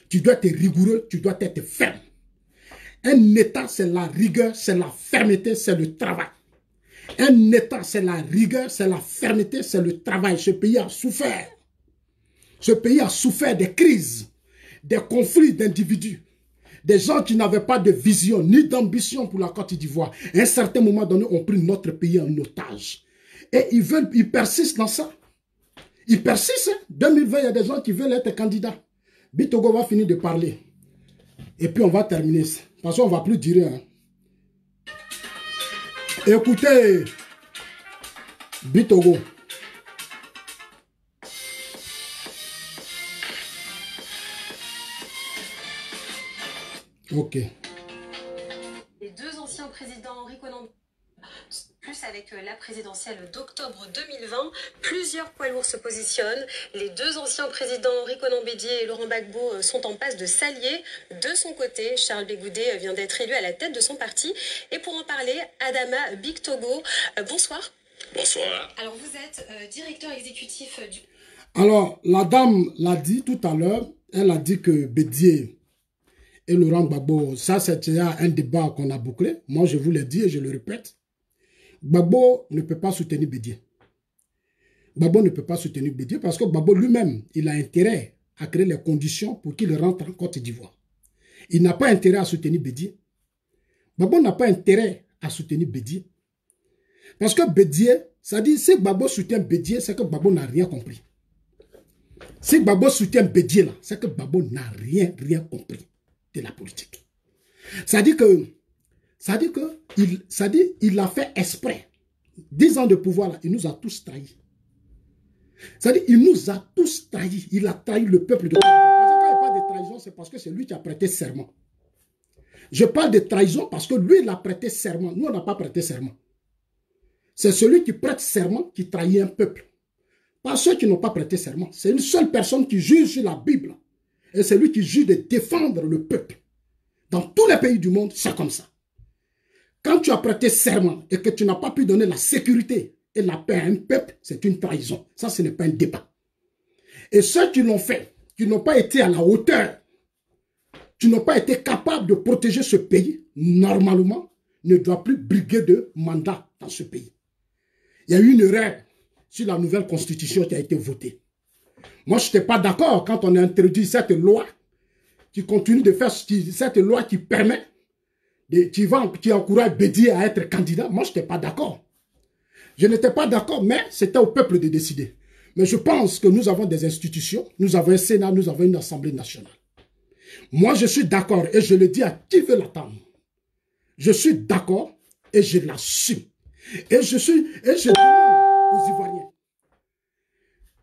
S1: Tu dois être rigoureux, tu dois être ferme. Un État, c'est la rigueur, c'est la fermeté, c'est le travail. Un État, c'est la rigueur, c'est la fermeté, c'est le travail. Ce pays a souffert. Ce pays a souffert des crises, des conflits d'individus. Des gens qui n'avaient pas de vision ni d'ambition pour la Côte d'Ivoire. À un certain moment donné, ont pris notre pays en otage. Et ils persistent dans ça. Ils persistent. 2020, il y a des gens qui veulent être candidats. Bitogo va finir de parler. Et puis on va terminer. Parce qu'on ne va plus durer. Hein. Écoutez, Bitogo. Ok.
S10: Les deux anciens présidents Henri Konan, plus avec la présidentielle d'octobre 2020, plusieurs poids lourds se positionnent. Les deux anciens présidents Henri Konan Bédié et Laurent Gbagbo sont en passe de s'allier. De son côté, Charles Bégoudet vient d'être élu à la tête de son parti. Et pour en parler, Adama Bitogo, bonsoir.
S11: Bonsoir.
S10: Alors vous êtes directeur exécutif du...
S1: Alors, la dame l'a dit tout à l'heure, elle a dit que Bédié et Laurent Gbagbo, ça c'est déjà un débat qu'on a bouclé. Moi je vous l'ai dit et je le répète. Gbagbo ne peut pas soutenir Bédié. Gbagbo ne peut pas soutenir Bédié parce que Gbagbo lui-même, il a intérêt à créer les conditions pour qu'il rentre en Côte d'Ivoire. Il n'a pas intérêt à soutenir Bédié. Gbagbo n'a pas intérêt à soutenir Bédié. Parce que Bédié, ça dit, si Gbagbo soutient Bédié, c'est que Gbagbo n'a rien compris. Si Gbagbo soutient Bédié là, c'est que Gbagbo n'a rien compris de la politique. Ça dit que il a fait exprès. 10 ans de pouvoir là, il nous a tous trahis. Ça dit, il nous a tous trahis. Il a trahi le peuple de Côte d'Ivoire. Parce que quand il parle de trahison, c'est parce que c'est lui qui a prêté serment. Je parle de trahison parce que lui, il a prêté serment. Nous, on n'a pas prêté serment. C'est celui qui prête serment qui trahit un peuple. Pas ceux qui n'ont pas prêté serment. C'est une seule personne qui juge sur la Bible. Et c'est lui qui juge de défendre le peuple. Dans tous les pays du monde, c'est comme ça. Quand tu as prêté serment et que tu n'as pas pu donner la sécurité et la paix à un peuple, c'est une trahison. Ça, ce n'est pas un débat. Et ceux qui l'ont fait, qui n'ont pas été à la hauteur, qui n'ont pas été capables de protéger ce pays, normalement, ne doivent plus briguer de mandat dans ce pays. Il y a eu une erreur sur la nouvelle constitution qui a été votée. Moi, je n'étais pas d'accord quand on a introduit cette loi qui continue de faire cette loi qui permet, qui encourage Bédié à être candidat. Moi, je n'étais pas d'accord. Je n'étais pas d'accord, mais c'était au peuple de décider. Mais je pense que nous avons des institutions, nous avons un Sénat, nous avons une Assemblée nationale. Moi, je suis d'accord et je le dis à qui veut l'entendre. Je suis d'accord et je l'assume. Et je demande aux Ivoiriens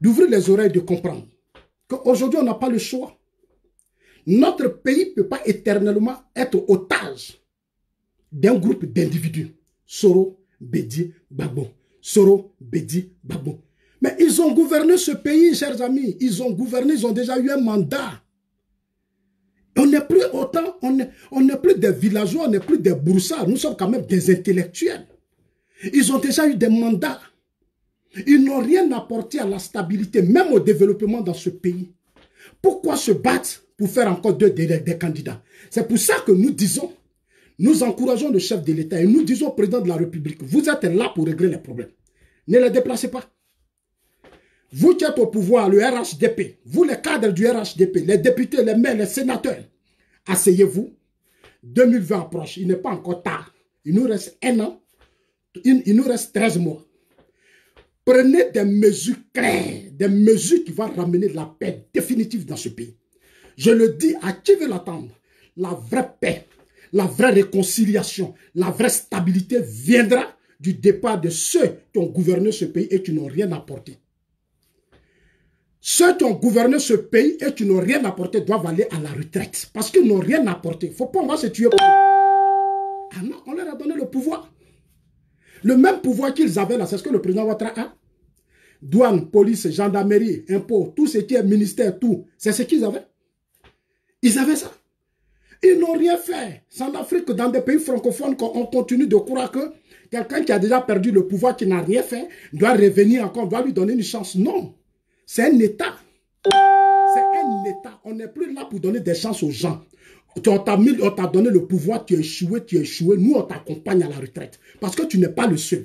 S1: d'ouvrir les oreilles, de comprendre qu'aujourd'hui, on n'a pas le choix. Notre pays ne peut pas éternellement être otage d'un groupe d'individus. Soro, Bédi, Gbagbo. Soro, Bédi, Gbagbo. Mais ils ont gouverné ce pays, chers amis. Ils ont gouverné, ils ont déjà eu un mandat. On n'est plus autant, on n'est plus des villageois, on n'est plus des broussards. Nous sommes quand même des intellectuels. Ils ont déjà eu des mandats. Ils n'ont rien apporté à la stabilité, même au développement dans ce pays. Pourquoi se battre pour faire encore des candidats? C'est pour ça que nous disons, nous encourageons le chef de l'État et nous disons au président de la République, vous êtes là pour régler les problèmes. Ne les déplacez pas. Vous qui êtes au pouvoir, le RHDP, vous les cadres du RHDP, les députés, les maires, les sénateurs, asseyez-vous. 2020 approche, il n'est pas encore tard. Il nous reste 1 an, il nous reste 13 mois. Prenez des mesures claires, des mesures qui vont ramener la paix définitive dans ce pays. Je le dis à qui veut l'attendre, la vraie paix, la vraie réconciliation, la vraie stabilité viendra du départ de ceux qui ont gouverné ce pays et qui n'ont rien apporté. Ceux qui ont gouverné ce pays et qui n'ont rien apporté doivent aller à la retraite. Parce qu'ils n'ont rien apporté. Il ne faut pas, on va se tuer. Ah non, on leur a donné le pouvoir. Le même pouvoir qu'ils avaient là, c'est ce que le président Ouattara a. Douane, police, gendarmerie, impôts, tout ce qui est ministère, tout. C'est ce qu'ils avaient. Ils avaient ça. Ils n'ont rien fait. C'est en Afrique, dans des pays francophones, qu'on continue de croire que quelqu'un qui a déjà perdu le pouvoir, qui n'a rien fait, doit revenir encore, doit lui donner une chance. Non. C'est un État. C'est un État. On n'est plus là pour donner des chances aux gens. On t'a donné le pouvoir, tu as échoué, tu as échoué. Nous, on t'accompagne à la retraite. Parce que tu n'es pas le seul.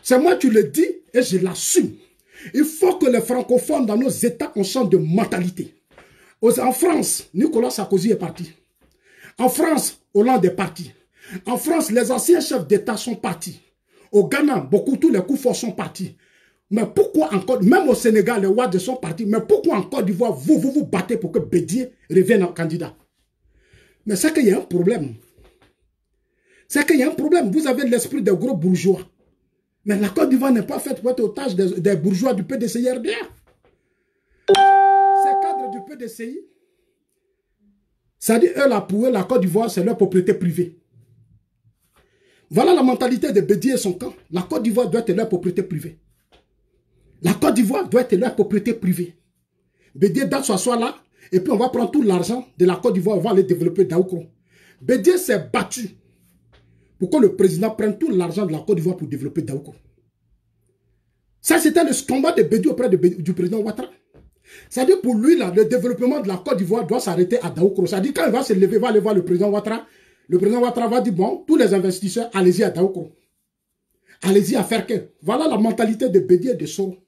S1: C'est moi qui le dis et je l'assume. Il faut que les francophones dans nos États, on change de mentalité. En France, Nicolas Sarkozy est parti. En France, Hollande est parti. En France, les anciens chefs d'État sont partis. Au Ghana, tous les coups forts sont partis. Mais pourquoi encore, même au Sénégal, les Ouad sont partis, mais pourquoi en Côte d'Ivoire, vous battez pour que Bédié revienne en candidat? Mais c'est qu'il y a un problème. C'est qu'il y a un problème. Vous avez l'esprit des gros bourgeois. Mais la Côte d'Ivoire n'est pas faite pour être otage des bourgeois du PDCI-RDA. Ces cadres du PDCI, ça dit, eux, là, pour eux, la Côte d'Ivoire, c'est leur propriété privée. Voilà la mentalité de Bédié et son camp. La Côte d'Ivoire doit être leur propriété privée. La Côte d'Ivoire doit être leur propriété privée. Bédié doit s'asseoir là, et puis on va prendre tout l'argent de la Côte d'Ivoire, on va aller développer Daoukro. Bédié s'est battu pour que le président prenne tout l'argent de la Côte d'Ivoire pour développer Daoukro. Ça, c'était le combat de Bédié auprès du président Ouattara. C'est-à-dire pour lui, là, le développement de la Côte d'Ivoire doit s'arrêter à Daoukro. C'est-à-dire quand il va se lever, il va aller voir le président Ouattara. Le président Ouattara va dire, bon, tous les investisseurs, allez-y à Daoukro. Allez-y à faire que. Voilà la mentalité de Bédié et de Soro.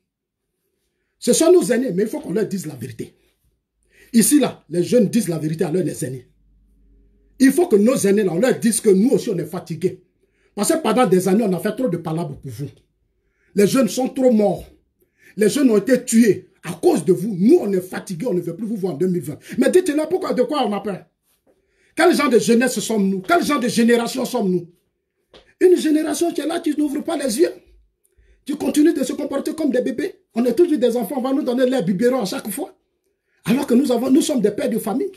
S1: Ce sont nos aînés, mais il faut qu'on leur dise la vérité. Ici, là, les jeunes disent la vérité à leurs aînés. Il faut que nos aînés, là, on leur dise que nous aussi, on est fatigués. Parce que pendant des années, on a fait trop de palabres pour vous. Les jeunes sont trop morts. Les jeunes ont été tués à cause de vous. Nous, on est fatigués, on ne veut plus vous voir en 2020. Mais dites-leur pourquoi, de quoi on a peur? Quel genre de jeunesse sommes-nous? Quel genre de génération sommes-nous? Une génération qui est là, qui n'ouvre pas les yeux. Qui continue de se comporter comme des bébés. On est toujours des enfants, on va nous donner l'air biberon à chaque fois. Alors que nous sommes des pères de famille.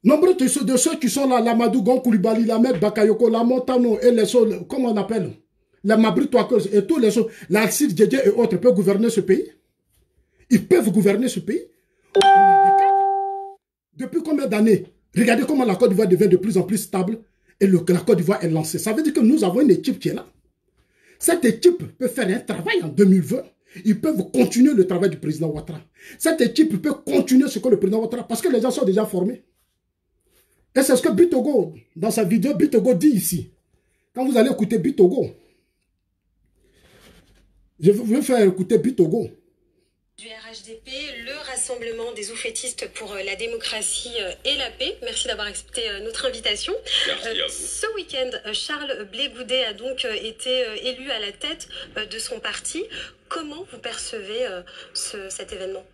S1: Nombreux de ceux qui sont là, Lamadou Gon Koulibaly, Lamed Bakayoko, la Montano et les choses, comment on appelle, les Mabri Touakeuse et tous les choses, l'Alcide Djedje et autres peuvent gouverner ce pays. Ils peuvent gouverner ce pays. On a des cadres. Depuis combien d'années? Regardez comment la Côte d'Ivoire devient de plus en plus stable et la Côte d'Ivoire est lancée. Ça veut dire que nous avons une équipe qui est là. Cette équipe peut faire un travail en 2020. Ils peuvent continuer le travail du président Ouattara. Cette équipe peut continuer ce que le président Ouattara, parce que les gens sont déjà formés. Et c'est ce que Bitogo, dans sa vidéo, Bitogo dit ici. Quand vous allez écouter Bitogo, je vais faire écouter Bitogo.
S10: Du RHDP, le racisme. Rassemblement des oufettistes pour la démocratie et la paix. Merci d'avoir accepté notre invitation.
S11: Merci à vous.
S10: Ce week-end, Charles Blé Goudet a donc été élu à la tête de son parti. Comment vous percevez cet événement?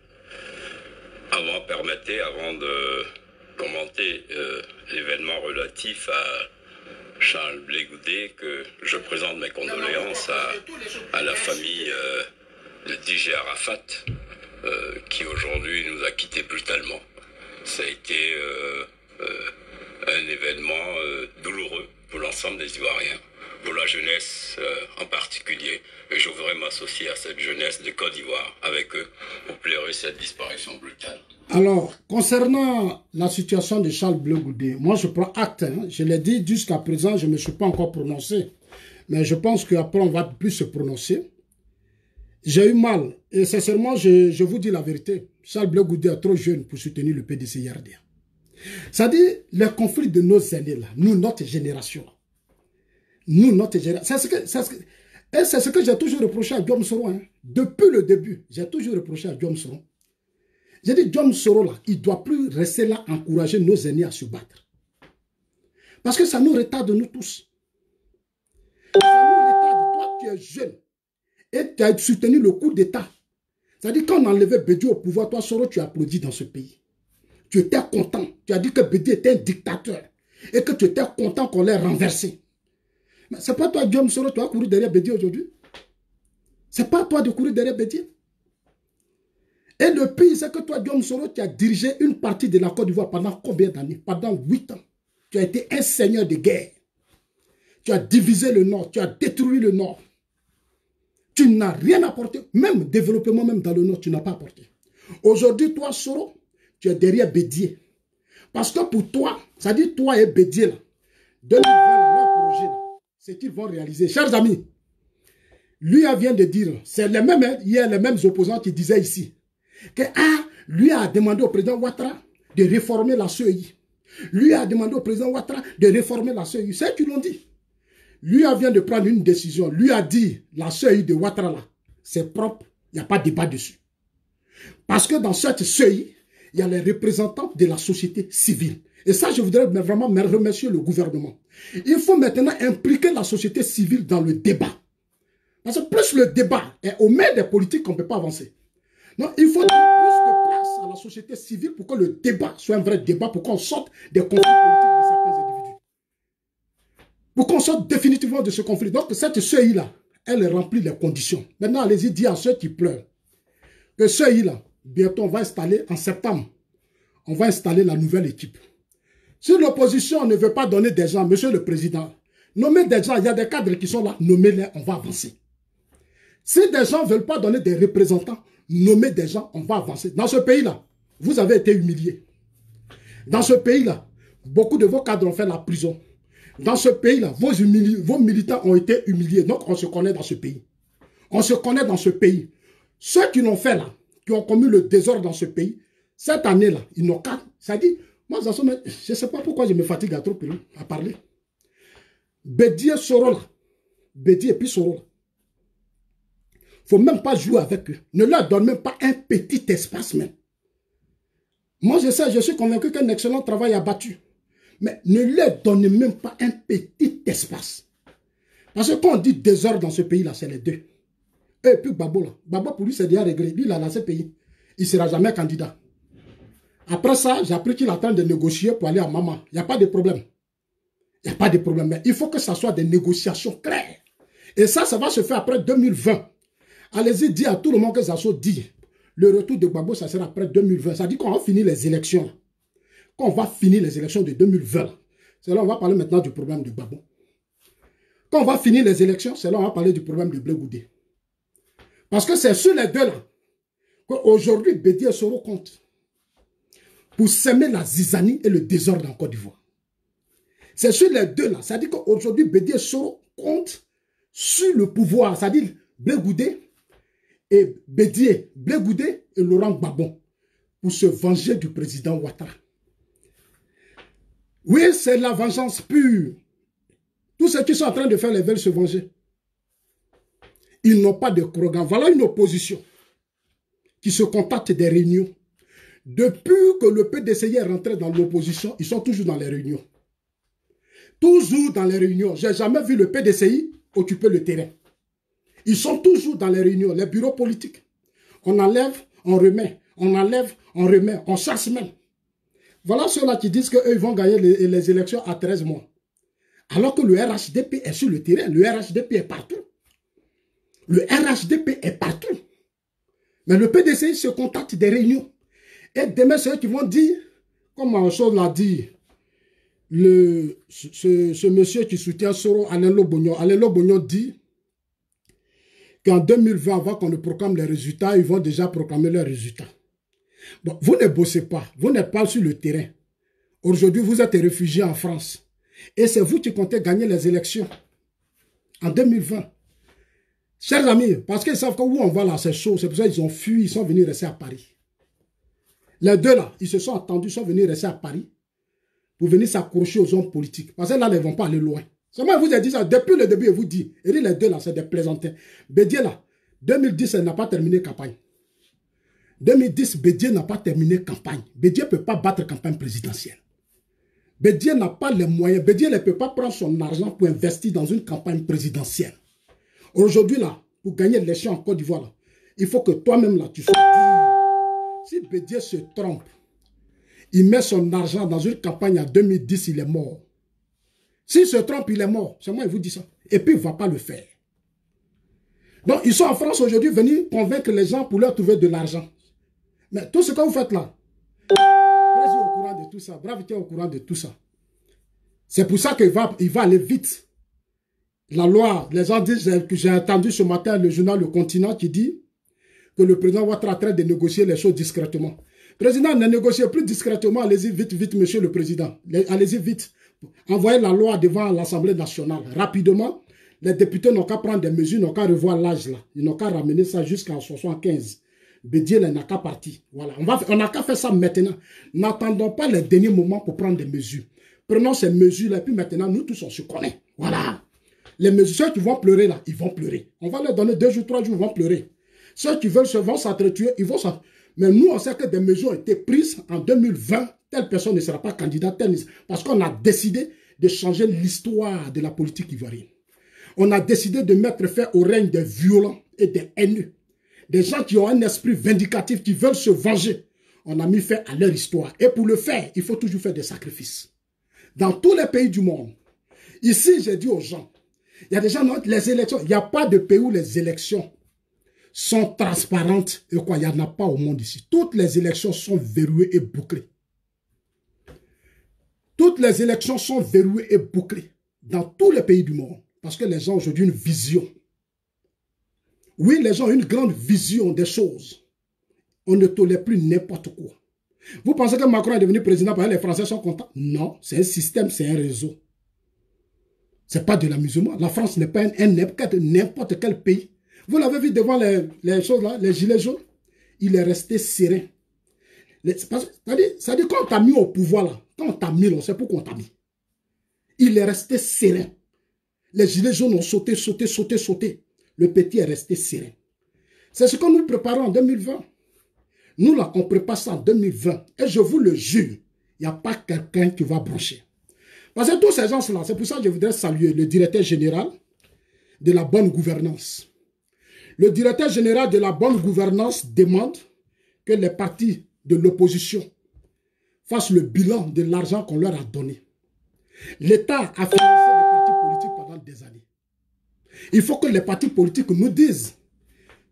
S11: Avant de commenter l'événement relatif à Charles Blé Goudet, que je présente mes condoléances à la famille de DJ Arafat, qui aujourd'hui nous a quittés brutalement. Ça a été un événement douloureux pour l'ensemble des Ivoiriens, pour la jeunesse en particulier. Et je voudrais m'associer à cette jeunesse de Côte d'Ivoire avec eux pour pleurer cette disparition brutale.
S1: Alors, concernant la situation de Charles Blé Goudet, moi je prends acte, hein. Je l'ai dit jusqu'à présent, je ne me suis pas encore prononcé. Mais je pense qu'après on va plus se prononcer. J'ai eu mal, et sincèrement, je vous dis la vérité. Charles Blé Goudet est trop jeune pour soutenir le PDC-IRD. C'est-à-dire, les conflits de nos aînés, là, nous, notre génération. Nous, notre génération. C'est ce que j'ai toujours reproché à Diom Soro. Hein. Depuis le début, j'ai toujours reproché à Diom Soro. J'ai dit, Diom Soro, là, il ne doit plus rester là, encourager nos aînés à se battre. Parce que ça nous retarde, nous tous. Ça nous retarde. Toi, tu es jeune. Et tu as soutenu le coup d'État. C'est-à-dire, quand on enlevait Bédié au pouvoir, toi, Soro, tu as applaudi dans ce pays. Tu étais content. Tu as dit que Bédié était un dictateur. Et que tu étais content qu'on l'ait renversé. Mais ce n'est pas toi, Diom Soro, tu as couru derrière Bédié aujourd'hui. Ce n'est pas toi de courir derrière Bédié. Et le pire, c'est que toi, Diom Soro, tu as dirigé une partie de la Côte d'Ivoire pendant combien d'années? Pendant 8 ans. Tu as été un seigneur de guerre. Tu as divisé le Nord. Tu as détruit le Nord. Tu n'as rien apporté. Même développement, même dans le Nord, tu n'as pas apporté. Aujourd'hui, toi, Soro, tu es derrière Bédié. Parce que pour toi, ça dit toi et Bédié, là, 2020, leur projet, ce qu'ils vont réaliser. Chers amis, lui vient de dire, c'est les mêmes, il y a les mêmes opposants qui disaient ici, que lui a demandé au président Ouattara de réformer la CEI. Lui a demandé au président Ouattara de réformer la CEI. C'est eux qui l'ont dit. Lui vient de prendre une décision. Lui a dit, la CEI de Ouattara, là, c'est propre, il n'y a pas de débat dessus. Parce que dans cette CEI, il y a les représentants de la société civile. Et ça, je voudrais vraiment remercier le gouvernement. Il faut maintenant impliquer la société civile dans le débat. Parce que plus le débat est au mains des politiques, qu'on ne peut pas avancer. Non, il faut donner plus de place à la société civile pour que le débat soit un vrai débat, pour qu'on sorte des conflits politiques de certains individus. Pour qu'on sorte définitivement de ce conflit. Donc cette CEI-là, elle remplit les conditions. Maintenant, allez-y dire à ceux qui pleurent que CEI-là, bientôt on va installer, en septembre, on va installer la nouvelle équipe. Si l'opposition ne veut pas donner des gens, monsieur le président, nommez des gens, il y a des cadres qui sont là, nommez-les, on va avancer. Si des gens ne veulent pas donner des représentants, nommez des gens, on va avancer. Dans ce pays-là, vous avez été humiliés. Dans ce pays-là, beaucoup de vos cadres ont fait la prison. Dans ce pays-là, vos militants ont été humiliés. Donc, on se connaît dans ce pays. On se connaît dans ce pays. Ceux qui l'ont fait là, qui ont commis le désordre dans ce pays, cette année-là, ils n'ont qu'à... Ça dit, moi, je ne sais pas pourquoi je me fatigue à trop à parler. Bédié Soro là, Bédié et puis Soro là. Il ne faut même pas jouer avec eux. Ne leur donne même pas un petit espace même. Moi, je suis convaincu qu'un excellent travail a battu. Mais ne leur donne même pas un petit espace. Parce que quand on dit désordre dans ce pays-là, c'est les deux. Et puis Babo là. Babo pour lui, c'est déjà réglé. Lui, il a lancé le pays. Il ne sera jamais candidat. Après ça, j'ai appris qu'il est en train de négocier pour aller à Mama. Il n'y a pas de problème. Il n'y a pas de problème. Mais il faut que ça soit des négociations claires. Et ça va se faire après 2020. Allez-y, dire à tout le monde que Zasso dit. Le retour de Gbagbo, ça sera après 2020. Ça dit qu'on va finir les élections. Quand on va finir les élections de 2020, c'est là on va parler maintenant du problème de Gbagbo. Quand on va finir les élections, c'est là on va parler du problème de Blé Goudet. Parce que c'est sur les deux là qu'aujourd'hui Bédié Soro compte pour s'aimer la zizanie et le désordre en Côte d'Ivoire. C'est sur les deux là. Ça dit qu'aujourd'hui Bédié Soro compte sur le pouvoir. Ça dit Blé Goudet et Bédié, Blé Goudet et Laurent Gbagbo pour se venger du président Ouattara. Oui, c'est la vengeance pure. Tous ceux qui sont en train de faire les veulent se venger. Ils n'ont pas de programme. Voilà une opposition qui se contacte des réunions. Depuis que le PDCI est rentré dans l'opposition, ils sont toujours dans les réunions. Toujours dans les réunions. Je n'ai jamais vu le PDCI occuper le terrain. Ils sont toujours dans les réunions, les bureaux politiques. On enlève, on remet. On enlève, on remet. On chasse même. Voilà ceux-là qui disent qu'eux vont gagner les élections à 13 mois. Alors que le RHDP est sur le terrain. Le RHDP est partout. Le RHDP est partout. Mais le PDCI se contacte des réunions. Et demain, c'est eux qui vont dire, comme un chose l'a dit, ce monsieur qui soutient Soro, Alain Lobognon dit qu'en 2020, avant qu'on ne proclame les résultats, ils vont déjà proclamer leurs résultats. Bon, vous ne bossez pas, vous n'êtes pas sur le terrain. Aujourd'hui, vous êtes réfugiés en France. Et c'est vous qui comptez gagner les élections en 2020. Chers amis, parce qu'ils savent que où on va là, c'est chaud. C'est pour ça qu'ils ont fui, ils sont venus rester à Paris. Les deux là, ils se sont attendus, ils sont venus rester à Paris pour venir s'accrocher aux hommes politiques. Parce que là, ils ne vont pas aller loin. Seulement, je vous ai dit ça depuis le début, je vous dis. Et les deux là, c'est des plaisantins. Bédier là, 2010, elle n'a pas terminé campagne. 2010, Bédier n'a pas terminé campagne. Bédier ne peut pas battre campagne présidentielle. Bédier n'a pas les moyens. Bédier ne peut pas prendre son argent pour investir dans une campagne présidentielle. Aujourd'hui là, pour gagner l'élection en Côte d'Ivoire, il faut que toi-même là, tu sois dur. Si Bédier se trompe, il met son argent dans une campagne en 2010, il est mort. S'il se trompe, il est mort. C'est moi qui vous dis ça. Et puis, il ne va pas le faire. Donc, ils sont en France aujourd'hui venus convaincre les gens pour leur trouver de l'argent. Mais tout ce que vous faites là, Bref, est au courant de tout ça. Bref, est au courant de tout ça. C'est pour ça qu'il va aller vite. La loi, les gens disent que j'ai entendu ce matin le journal Le Continent qui dit que le président Ouattara est en train de négocier les choses discrètement. Le président ne négocie plus discrètement. Allez-y vite, vite, monsieur le président. Allez-y vite. Envoyez la loi devant l'Assemblée nationale. Rapidement, les députés n'ont qu'à prendre des mesures, n'ont qu'à revoir l'âge là. Ils n'ont qu'à ramener ça jusqu'à 75. Bédier n'a qu'à partir. Voilà. On n'a qu'à faire ça maintenant. N'attendons pas les derniers moments pour prendre des mesures. Prenons ces mesures-là, et puis maintenant, nous tous, on se connaît. Voilà. Les mesures, ceux qui vont pleurer là, ils vont pleurer. On va leur donner 2 jours, 3 jours, ils vont pleurer. Ceux qui veulent vont s'entretuer, ils vont s'entretuer. Mais nous, on sait que des mesures ont été prises en 2020. Telle personne ne sera pas candidate, parce qu'on a décidé de changer l'histoire de la politique ivoirienne. On a décidé de mettre fin au règne des violents et des haineux. Des gens qui ont un esprit vindicatif, qui veulent se venger. On a mis fin à leur histoire. Et pour le faire, il faut toujours faire des sacrifices. Dans tous les pays du monde. Ici, j'ai dit aux gens, il y a des gens, les élections, il n'y a pas de pays où les élections sont transparentes. Et quoi, il n'y en a pas au monde ici. Toutes les élections sont verrouillées et bouclées. Toutes les élections sont verrouillées et bouclées dans tous les pays du monde. Parce que les gens ont aujourd'hui une vision. Oui, les gens ont une grande vision des choses. On ne tolère plus n'importe quoi. Vous pensez que Macron est devenu président parce que les Français sont contents? Non, c'est un système, c'est un réseau. Ce n'est pas de l'amusement. La France n'est pas n'importe quel pays. Vous l'avez vu devant les choses là, les gilets jaunes. Il est resté serein. C'est-à-dire quand on t'a mis au pouvoir là, quand on t'a mis, on sait pourquoi on t'a mis. Il est resté serein. Les gilets jaunes ont sauté. Le petit est resté serein. C'est ce que nous préparons en 2020. Nous là, on prépare ça en 2020. Et je vous le jure, il n'y a pas quelqu'un qui va brancher. Parce que tous ces gens-là, c'est pour ça que je voudrais saluer le directeur général de la bonne gouvernance. Le directeur général de la bonne gouvernance demande que les partis de l'opposition fassent le bilan de l'argent qu'on leur a donné. L'État a financé les partis politiques pendant des années. Il faut que les partis politiques nous disent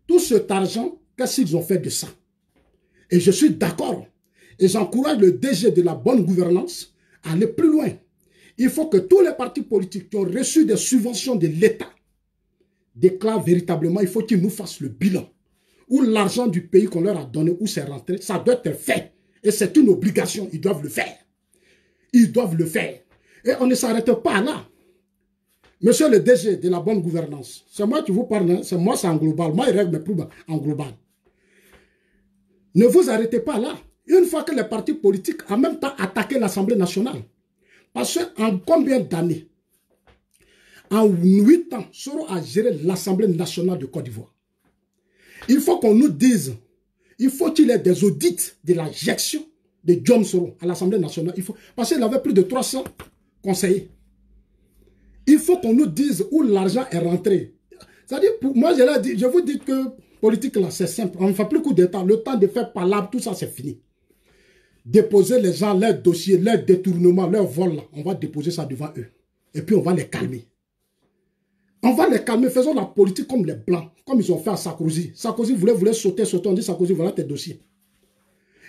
S1: tout cet argent, qu'est-ce qu'ils ont fait de ça? Et je suis d'accord. Et j'encourage le DG de la bonne gouvernance à aller plus loin. Il faut que tous les partis politiques qui ont reçu des subventions de l'État déclarent véritablement, il faut qu'ils nous fassent le bilan. Où l'argent du pays qu'on leur a donné, où c'est rentré, ça doit être fait. Et c'est une obligation, ils doivent le faire. Ils doivent le faire. Et on ne s'arrête pas là. Monsieur le DG de la bonne gouvernance, c'est moi qui vous parle, hein? C'est moi, c'est en global. Moi, il règle mes problèmes en global. Ne vous arrêtez pas là. Une fois que les partis politiques en même temps attaqué l'Assemblée nationale, parce qu'en combien d'années, en 8 ans, Soro a géré l'Assemblée nationale de Côte d'Ivoire. Il faut qu'on nous dise, Il faut qu'il ait des audits de la gestion de John Soro à l'Assemblée nationale. Parce qu'il avait plus de 300 conseillers. Il faut qu'on nous dise où l'argent est rentré. C'est-à-dire, moi, je vous dis que politique, là, c'est simple. On ne fait plus coup d'État. Le temps de faire palabre, tout ça, c'est fini. Déposer les gens, leurs dossiers, leurs détournements, leurs vols, là, on va déposer ça devant eux. Et puis, on va les calmer. On va les calmer. Faisons la politique comme les Blancs, comme ils ont fait à Sarkozy. Sarkozy voulait sauter. On dit, Sarkozy, voilà tes dossiers.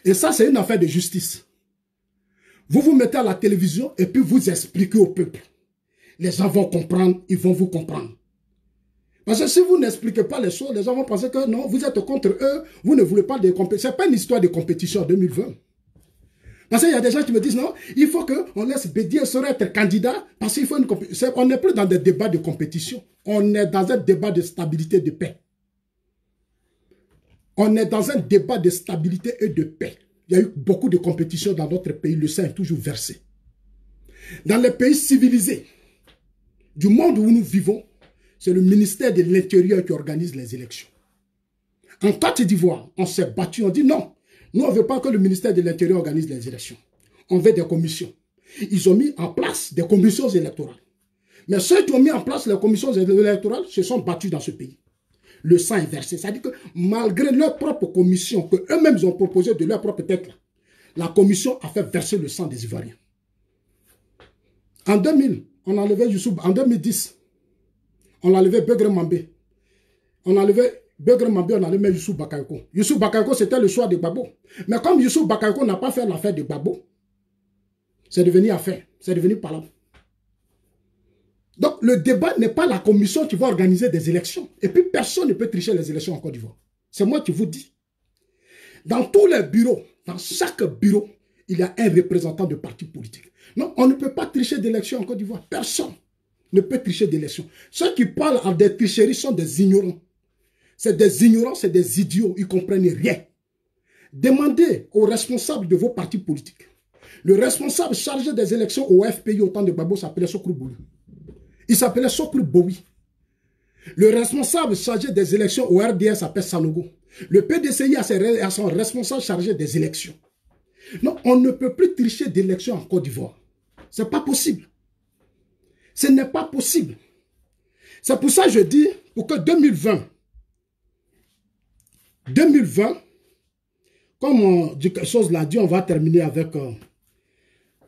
S1: Et ça, c'est une affaire de justice. Vous vous mettez à la télévision et puis vous expliquez au peuple. Les gens vont comprendre, ils vont vous comprendre. Parce que si vous n'expliquez pas les choses, les gens vont penser que non, vous êtes contre eux, vous ne voulez pas de compétition. Ce n'est pas une histoire de compétition en 2020. Parce qu'il y a des gens qui me disent non, il faut qu'on laisse Bédié Soro être candidat parce qu'il faut une compétition. On n'est plus dans des débats de compétition. On est dans un débat de stabilité et de paix. On est dans un débat de stabilité et de paix. Il y a eu beaucoup de compétition dans notre pays. Le sang est toujours versé. Dans les pays civilisés du monde où nous vivons, c'est le ministère de l'Intérieur qui organise les élections. En Côte d'Ivoire, on s'est battu, on dit non. Nous, on ne veut pas que le ministère de l'Intérieur organise les élections. On veut des commissions. Ils ont mis en place des commissions électorales. Mais ceux qui ont mis en place les commissions électorales se sont battus dans ce pays. Le sang est versé. C'est-à-dire que malgré leur propre commission, qu'eux-mêmes ont proposé de leur propre tête, la commission a fait verser le sang des Ivoiriens. En 2000, on a enlevé Youssouf. En 2010, on a enlevé Begré Mambé. On a enlevé Begré Mambé, on a enlevé Youssouf Bakayoko. Youssouf Bakayoko, c'était le choix de Gbagbo. Mais comme Youssouf Bakayoko n'a pas fait l'affaire de Gbagbo, c'est devenu affaire. C'est devenu palabre. Donc, le débat n'est pas la commission qui va organiser des élections. Et puis, personne ne peut tricher les élections en Côte d'Ivoire. C'est moi qui vous dis. Dans tous les bureaux, dans chaque bureau, il y a un représentant de parti politique. Non, on ne peut pas tricher d'élections en Côte d'Ivoire. Personne ne peut tricher d'élections. Ceux qui parlent en des tricheries sont des ignorants. C'est des ignorants, c'est des idiots. Ils ne comprennent rien. Demandez aux responsables de vos partis politiques. Le responsable chargé des élections au FPI au temps de Gbagbo s'appelait Sokru Bowi. Il s'appelait Sokru Bowi. Le responsable chargé des élections au RDS s'appelle Sanogo. Le PDCI a son responsable chargé des élections. Non, on ne peut plus tricher d'élections en Côte d'Ivoire. Ce n'est pas possible. Ce n'est pas possible. C'est pour ça que je dis, pour que 2020, comme quelque chose l'a dit, on va terminer avec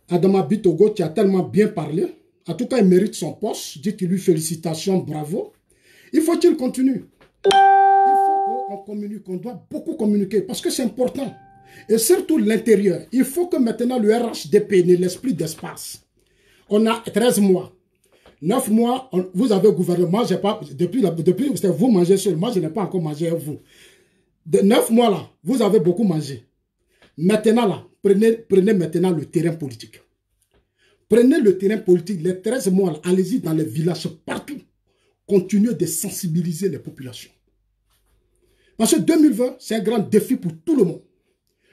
S1: Adama Bitogo qui a tellement bien parlé. En tout cas, il mérite son poste. Dites lui félicitations, bravo. Il faut qu'il continue. Il faut qu'on communique, on doit beaucoup communiquer parce que c'est important. Et surtout l'intérieur. Il faut que maintenant le RHDP n'ait l'esprit d'espace. On a 13 mois. 9 mois, vous avez gouvernement. Depuis vous mangez seul. Moi, je n'ai pas encore mangé avec vous. De 9 mois là, vous avez beaucoup mangé. Maintenant là, prenez maintenant le terrain politique. Prenez le terrain politique, les 13 mois, allez-y dans les villages, partout. Continuez de sensibiliser les populations. Parce que 2020, c'est un grand défi pour tout le monde.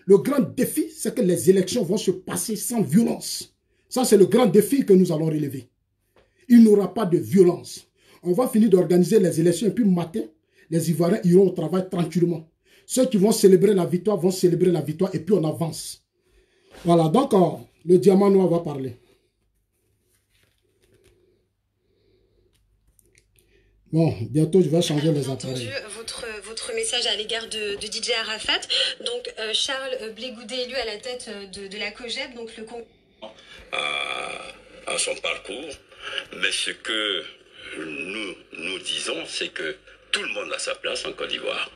S1: Le grand défi, c'est que les élections vont se passer sans violence. Ça, c'est le grand défi que nous allons relever. Il n'y aura pas de violence. On va finir d'organiser les élections et puis matin, les Ivoiriens iront au travail tranquillement. Ceux qui vont célébrer la victoire vont célébrer la victoire et puis on avance. Voilà, donc le diamant noir va parler. Bon, bientôt je vais changer les appareils.
S10: Votre message à l'égard de DJ Arafat. Donc Charles Blé-Goudet élu à la tête de la COJEP, donc le
S11: à son parcours. Mais ce que nous disons, c'est que tout le monde a sa place en Côte d'Ivoire.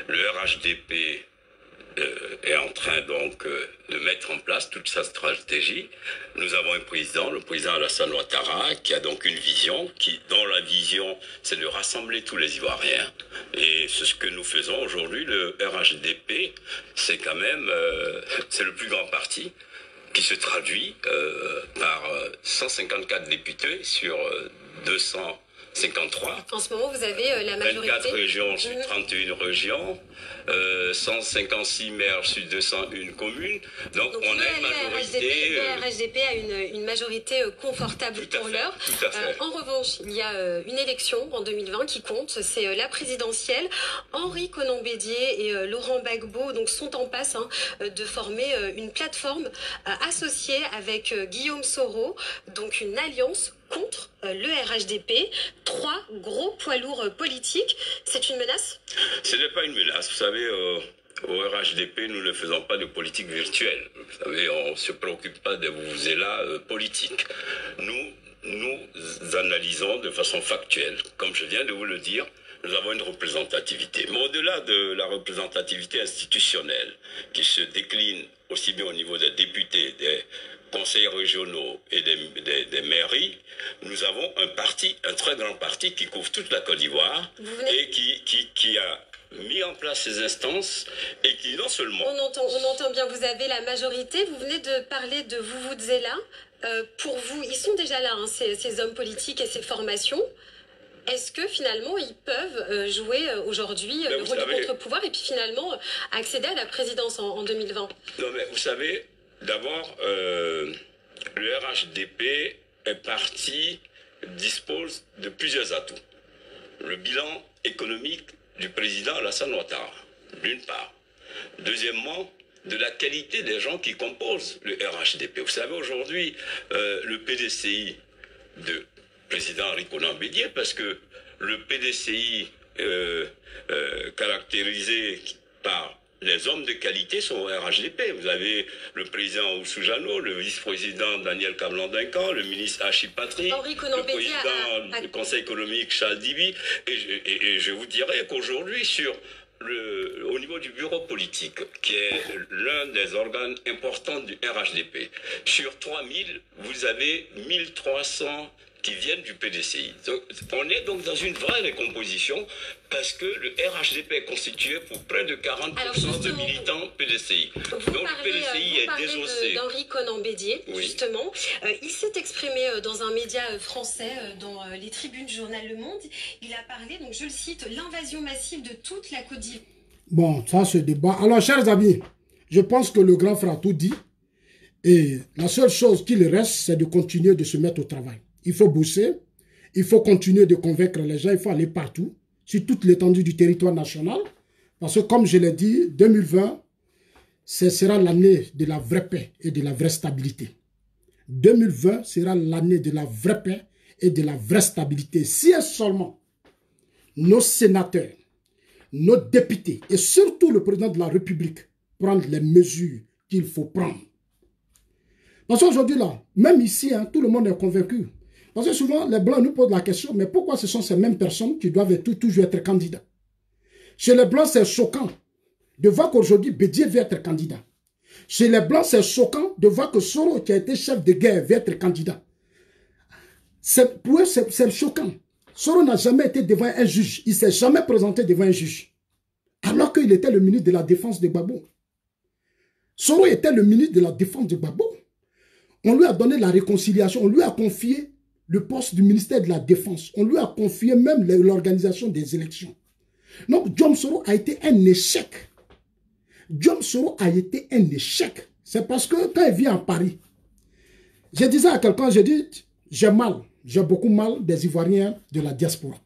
S11: Le RHDP est en train donc de mettre en place toute sa stratégie. Nous avons un président, le président Alassane Ouattara, qui a donc une vision, dont la vision, c'est de rassembler tous les Ivoiriens. Et c'est ce que nous faisons aujourd'hui. Le RHDP, c'est quand même c'est le plus grand parti qui se traduit par 154 députés sur 53.
S10: En ce moment, vous avez la majorité.
S11: 24 régions sur 31 régions, 156 maires sur 201 communes. Donc on a une majorité.
S10: Le RHDP a une majorité confortable pour l'heure. En revanche, il y a une élection en 2020 qui compte, c'est la présidentielle. Henri Konan Bédié et Laurent Gbagbo donc, sont en passe de former une plateforme associée avec Guillaume Soro, donc une alliance contre le RHDP, 3 gros poids lourds politiques. C'est une menace?
S11: Ce n'est pas une menace. Vous savez, au RHDP, nous ne faisons pas de politique virtuelle. Vous savez, on ne se préoccupe pas de vous-là politique. Nous analysons de façon factuelle. Comme je viens de vous le dire, nous avons une représentativité. Mais au-delà de la représentativité institutionnelle, qui se décline aussi bien au niveau des députés, des conseils régionaux et des mairies, nous avons un parti, un très grand parti qui couvre toute la Côte d'Ivoire et qui a mis en place ces instances et qui non seulement...
S10: On entend bien, vous avez la majorité, vous venez de parler de Vuvuzela. Pour vous, ils sont déjà là, ces hommes politiques et ces formations. Est-ce que finalement ils peuvent jouer aujourd'hui le rôle du contre-pouvoir et puis finalement accéder à la présidence en 2020?
S11: Non mais vous savez, d'abord, le RHDP est parti, dispose de plusieurs atouts. Le bilan économique du président Alassane Ouattara, d'une part. Deuxièmement, de la qualité des gens qui composent le RHDP. Vous savez, aujourd'hui, le PDCI de président Henri Konan Bédié, parce que le PDCI caractérisé par les hommes de qualité sont au RHDP. Vous avez le président Oussoujano, le vice-président Daniel Kablan-Duncan, le ministre Achille Patrick, le président du Conseil économique Charles Dibi. Et je vous dirais qu'aujourd'hui, au niveau du bureau politique, qui est l'un des organes importants du RHDP, sur 3000, vous avez 1300 qui viennent du PDCI. Donc, on est donc dans une vraie récomposition parce que le RHDP est constitué pour près de 40% de militants PDCI. Donc le PDCI est désossé.
S10: D'Henri Konan Bédié, justement. Il s'est exprimé dans un média français, dans les tribunes du journal Le Monde. Il a parlé, donc je le cite, l'invasion massive de toute la Côte d'Ivoire. Bon, ça se débat. Alors, chers amis, je pense que le grand frère a tout dit. Et la seule chose qu'il reste, c'est de continuer de se mettre au travail. Il faut bosser, il faut continuer de convaincre les gens, il faut aller partout, sur toute l'étendue du territoire national. Parce que comme je l'ai dit, 2020, ce sera l'année de la vraie paix et de la vraie stabilité. 2020 sera l'année de la vraie paix et de la vraie stabilité. Si et seulement nos sénateurs, nos députés et surtout le président de la République prennent les mesures qu'il faut prendre. Parce qu'aujourd'hui là, même ici, tout le monde est convaincu. Parce que souvent, les Blancs nous posent la question, mais pourquoi ce sont ces mêmes personnes qui doivent toujours être candidats? Chez les Blancs, c'est choquant de voir qu'aujourd'hui, Bédié veut être candidat. Chez les Blancs, c'est choquant de voir que Soro, qui a été chef de guerre, veut être candidat. Pour eux, c'est choquant. Soro n'a jamais été devant un juge. Il ne s'est jamais présenté devant un juge. Alors qu'il était le ministre de la Défense de Gbagbo. Soro était le ministre de la Défense de Gbagbo. On lui a donné la réconciliation. On lui a confié le poste du ministère de la Défense. On lui a confié même l'organisation des élections. Donc, Djom Soro a été un échec. Djom Soro a été un échec. C'est parce que quand il vient à Paris, je disais à quelqu'un, j'ai dit, j'ai beaucoup mal des Ivoiriens de la diaspora.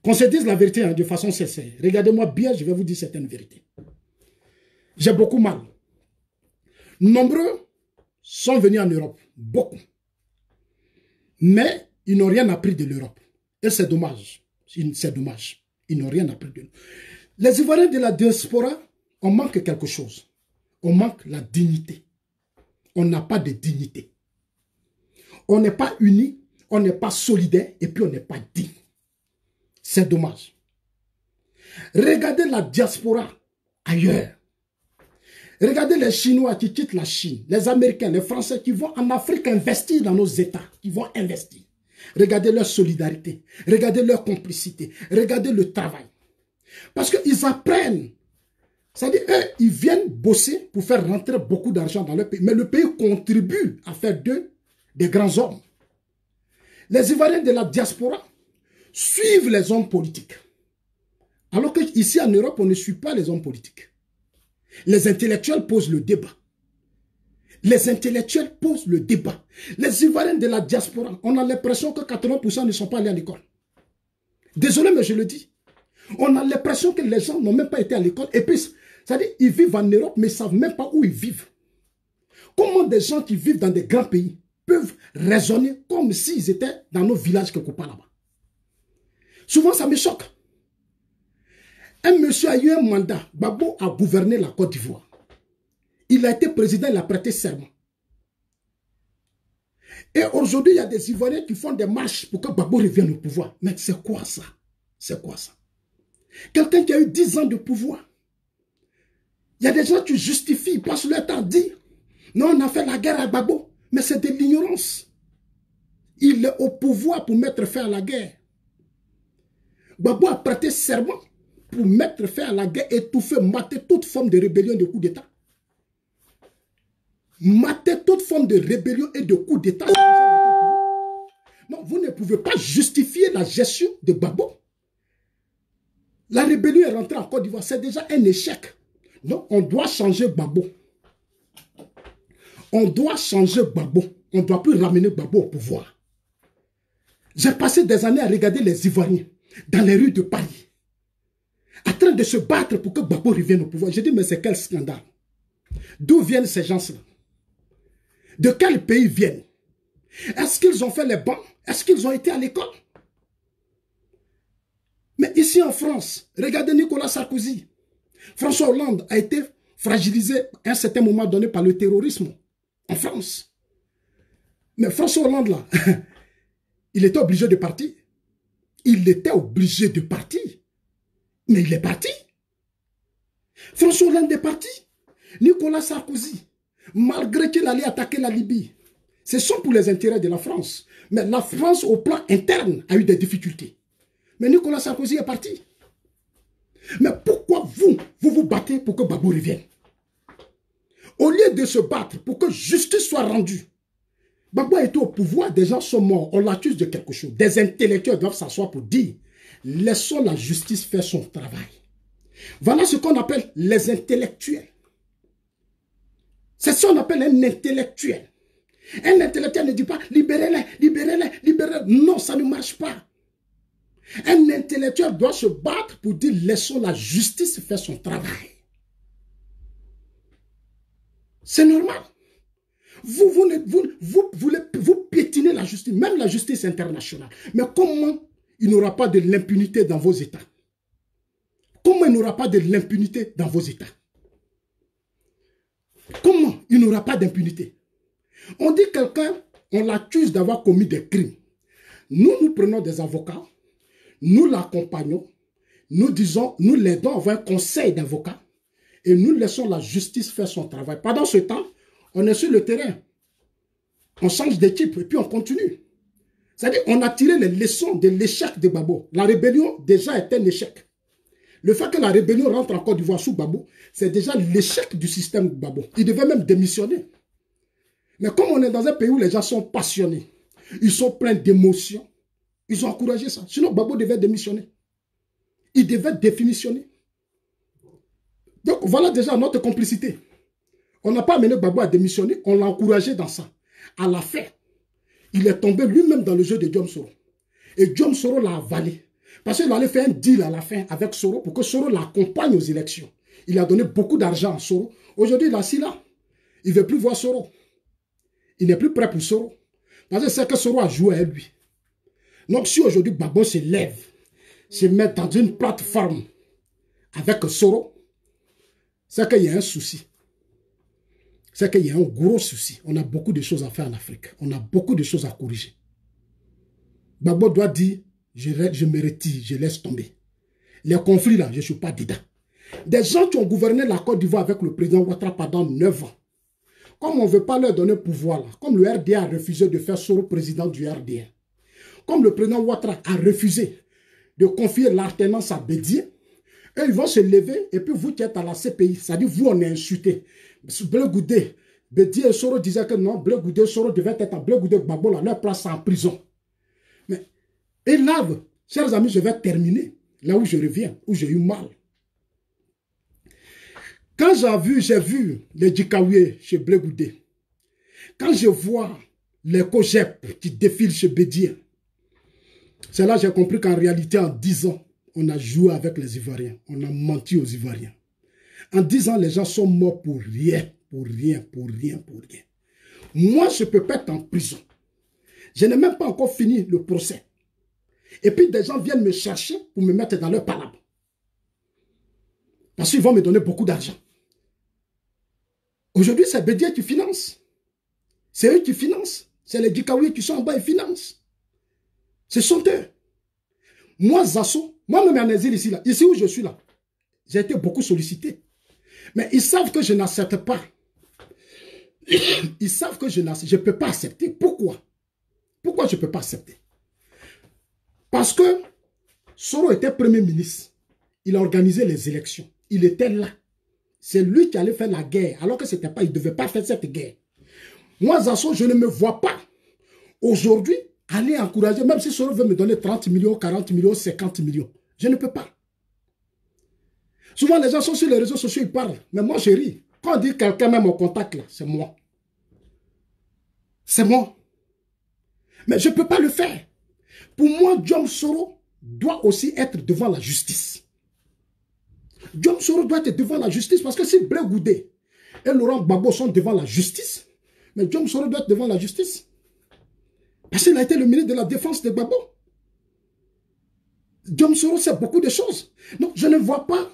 S10: Qu'on se dise la vérité de façon sincère. Regardez-moi bien, je vais vous dire certaines vérités. J'ai beaucoup mal. Nombreux sont venus en Europe. Beaucoup. Mais ils n'ont rien appris de l'Europe. Et c'est dommage. C'est dommage. Ils n'ont rien appris de l'Europe. Les Ivoiriens de la diaspora, on manque quelque chose. On manque la dignité. On n'a pas de dignité. On n'est pas unis, on n'est pas solidaire et puis on n'est pas digne. C'est dommage. Regardez la diaspora ailleurs. Regardez les Chinois qui quittent la Chine, les Américains, les Français qui vont en Afrique investir dans nos États, qui vont investir. Regardez leur solidarité, regardez leur complicité, regardez le travail. Parce qu'ils apprennent. C'est-à-dire, eux, ils viennent bosser pour faire rentrer beaucoup d'argent dans leur pays. Mais le pays contribue à faire d'eux des grands hommes. Les Ivoiriens de la diaspora,
S1: suivent les hommes politiques. Alors qu'ici en Europe, on ne suit pas les hommes politiques. Les intellectuels posent le débat. Les intellectuels posent le débat. Les Ivoiriens de la diaspora, on a l'impression que 80% ne sont pas allés à l'école. Désolé, mais je le dis. On a l'impression que les gens n'ont même pas été à l'école. Et puis, c'est-à-dire, ils vivent en Europe, mais ils ne savent même pas où ils vivent. Comment des gens qui vivent dans des grands pays peuvent raisonner comme s'ils étaient dans nos villages quelque part là-bas? Souvent, ça me choque. Un monsieur a eu un mandat. Gbagbo a gouverné la Côte d'Ivoire. Il a été président, il a prêté serment. Et aujourd'hui, il y a des Ivoiriens qui font des marches pour que Gbagbo revienne au pouvoir. Mais c'est quoi ça? C'est quoi ça? Quelqu'un qui a eu 10 ans de pouvoir. Il y a des gens qui justifient, ils passent leur temps à dire non, on a fait la guerre à Gbagbo. Mais c'est de l'ignorance. Il est au pouvoir pour mettre fin à la guerre. Gbagbo a prêté serment pour mettre fin à la guerre, étouffer, mater toute forme de rébellion et de coup d'État. Mater toute forme de rébellion et de coup d'État. Non, vous ne pouvez pas justifier la gestion de Gbagbo. La rébellion est rentrée en Côte d'Ivoire, c'est déjà un échec. Non, on doit changer Gbagbo. On doit changer Gbagbo. On ne doit plus ramener Gbagbo au pouvoir. J'ai passé des années à regarder les Ivoiriens dans les rues de Paris, en train de se battre pour que Gbagbo revienne au pouvoir. J'ai dit, mais c'est quel scandale? D'où viennent ces gens-là? De quel pays viennent? Est-ce qu'ils ont fait les bancs? Est-ce qu'ils ont été à l'école? Mais ici en France, regardez Nicolas Sarkozy. François Hollande a été fragilisé à un certain moment donné par le terrorisme en France. Mais François Hollande, là, il était obligé de partir. Il était obligé de partir. Mais il est parti. François Hollande est parti. Nicolas Sarkozy, malgré qu'il allait attaquer la Libye, ce sont pour les intérêts de la France. Mais la France, au plan interne, a eu des difficultés. Mais Nicolas Sarkozy est parti. Mais pourquoi vous vous battez pour que Gbagbo revienne? Au lieu de se battre pour que justice soit rendue, Gbagbo a été au pouvoir, des gens sont morts, on l'accuse de quelque chose. Des intellectuels doivent s'asseoir pour dire, laissons la justice faire son travail. Voilà ce qu'on appelle les intellectuels. C'est ce qu'on appelle un intellectuel. Un intellectuel ne dit pas, libérez-les, libérez-les, libérez-les. Non, ça ne marche pas. Un intellectuel doit se battre pour dire, laissons la justice faire son travail. C'est normal. Vous piétinez la justice, même la justice internationale. Mais comment il n'y aura pas de l'impunité dans vos États? Comment il n'y aura pas de l'impunité dans vos États? Comment il n'y aura pas d'impunité? On dit quelqu'un, on l'accuse d'avoir commis des crimes. Nous prenons des avocats, nous l'accompagnons, nous disons, nous l'aidons à avoir un conseil d'avocat et nous laissons la justice faire son travail. Pendant ce temps, on est sur le terrain. On change d'équipe et puis on continue. C'est-à-dire on a tiré les leçons de l'échec de Gbagbo. La rébellion déjà est un échec. Le fait que la rébellion rentre en Côte d'Ivoire sous Gbagbo, c'est déjà l'échec du système Gbagbo. Il devait même démissionner. Mais comme on est dans un pays où les gens sont passionnés, ils sont pleins d'émotions, ils ont encouragé ça. Sinon, Gbagbo devait démissionner. Il devait démissionner. Donc, voilà déjà notre complicité. On n'a pas amené Gbagbo à démissionner, on l'a encouragé dans ça. À la fin, il est tombé lui-même dans le jeu de Diom Soro. Et Diom Soro l'a avalé. Parce qu'il allait faire un deal à la fin avec Soro pour que Soro l'accompagne aux élections. Il a donné beaucoup d'argent à Soro. Aujourd'hui, il est assis là. Il ne veut plus voir Soro. Il n'est plus prêt pour Soro. Parce que c'est que Soro a joué à lui. Donc si aujourd'hui Gbagbo se lève, se met dans une plateforme avec Soro, c'est qu'il y a un souci. C'est qu'il y a un gros souci. On a beaucoup de choses à faire en Afrique. On a beaucoup de choses à corriger. Gbagbo doit dire, je me retire, je laisse tomber. Les conflits là, je ne suis pas dedans. Des gens qui ont gouverné la Côte d'Ivoire avec le président Ouattara pendant 9 ans, comme on ne veut pas leur donner pouvoir là, comme le RDA a refusé de faire Soro président du RDA, comme le président Ouattara a refusé de confier l'alternance à Bédié, eux ils vont se lever et puis vous qui êtes à la CPI, c'est-à-dire vous on est insulté. Blé Goudé, Bédié et Soro disaient que non, Blé Goudé, Soro devait être à Blé Goudé, Gbagbo là, leur place en prison. Mais et là, Chers amis, je vais terminer là où je reviens, où j'ai eu mal. Quand j'ai vu les Djikaoué chez Blé Goudé, quand je vois les Kojep qui défilent chez Bédier, c'est là que j'ai compris qu'en réalité, en 10 ans, on a joué avec les Ivoiriens. On a menti aux Ivoiriens. En 10 ans, les gens sont morts pour rien, pour rien, pour rien, pour rien. Moi, je peux pas être en prison. Je n'ai même pas encore fini le procès. Et puis, des gens viennent me chercher pour me mettre dans leur palabre. Parce qu'ils vont me donner beaucoup d'argent. Aujourd'hui, c'est Bédier qui finance. C'est eux qui financent. C'est les Djikaoué qui sont en bas et financent. Ce sont eux. Moi, Zasso, moi-même en exil ici, là, ici où je suis là, j'ai été beaucoup sollicité. Mais ils savent que je n'accepte pas. Ils savent que je ne peux pas accepter. Pourquoi? Pourquoi je ne peux pas accepter? Parce que Soro était Premier ministre. Il a organisé les élections. Il était là. C'est lui qui allait faire la guerre. Alors que c'était pas, il ne devait pas faire cette guerre. Moi, Zasso, je ne me vois pas aujourd'hui aller encourager, même si Soro veut me donner 30 millions, 40 millions, 50 millions. Je ne peux pas. Souvent, les gens sont sur les réseaux sociaux, ils parlent. Mais moi, je ris. Quand on dit quelqu'un même au contact, là, c'est moi. C'est moi. Mais je ne peux pas le faire. Pour moi, Djom Soro doit aussi être devant la justice. Djom Soro doit être devant la justice parce que si Blé Goudé et Laurent Gbagbo sont devant la justice, mais Djom Soro doit être devant la justice. Parce qu'il a été le ministre de la Défense de Gbagbo. Djom Soro sait beaucoup de choses. Donc, je ne vois pas.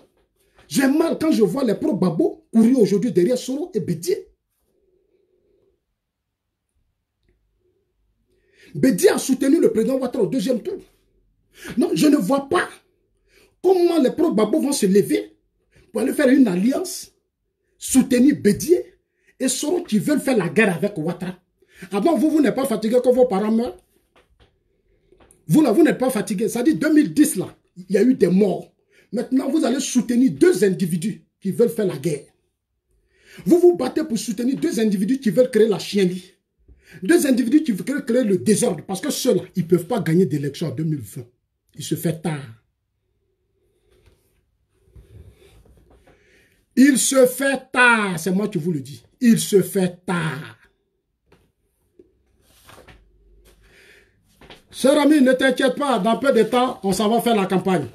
S1: J'ai mal quand je vois les pro-Gbagbo courir aujourd'hui derrière Soro et Bédier. Bédier a soutenu le président Ouattara au 2e tour. Non, je ne vois pas comment les pro-Gbagbo vont se lever pour aller faire une alliance, soutenir Bédier et Soro qui veulent faire la guerre avec Ouattara. Avant, vous n'êtes pas fatigué quand vos parents meurent. Vous là, vous n'êtes pas fatigué. Ça dit 2010 là, il y a eu des morts. Maintenant, vous allez soutenir 2 individus qui veulent faire la guerre. Vous vous battez pour soutenir 2 individus qui veulent créer la chienlit. 2 individus qui veulent créer le désordre. Parce que ceux-là, ils ne peuvent pas gagner d'élection en 2020. Il se fait tard. Il se fait tard. C'est moi qui vous le dis. Il se fait tard. Cher ami, ne t'inquiète pas. Dans peu de temps, on s'en va faire la campagne.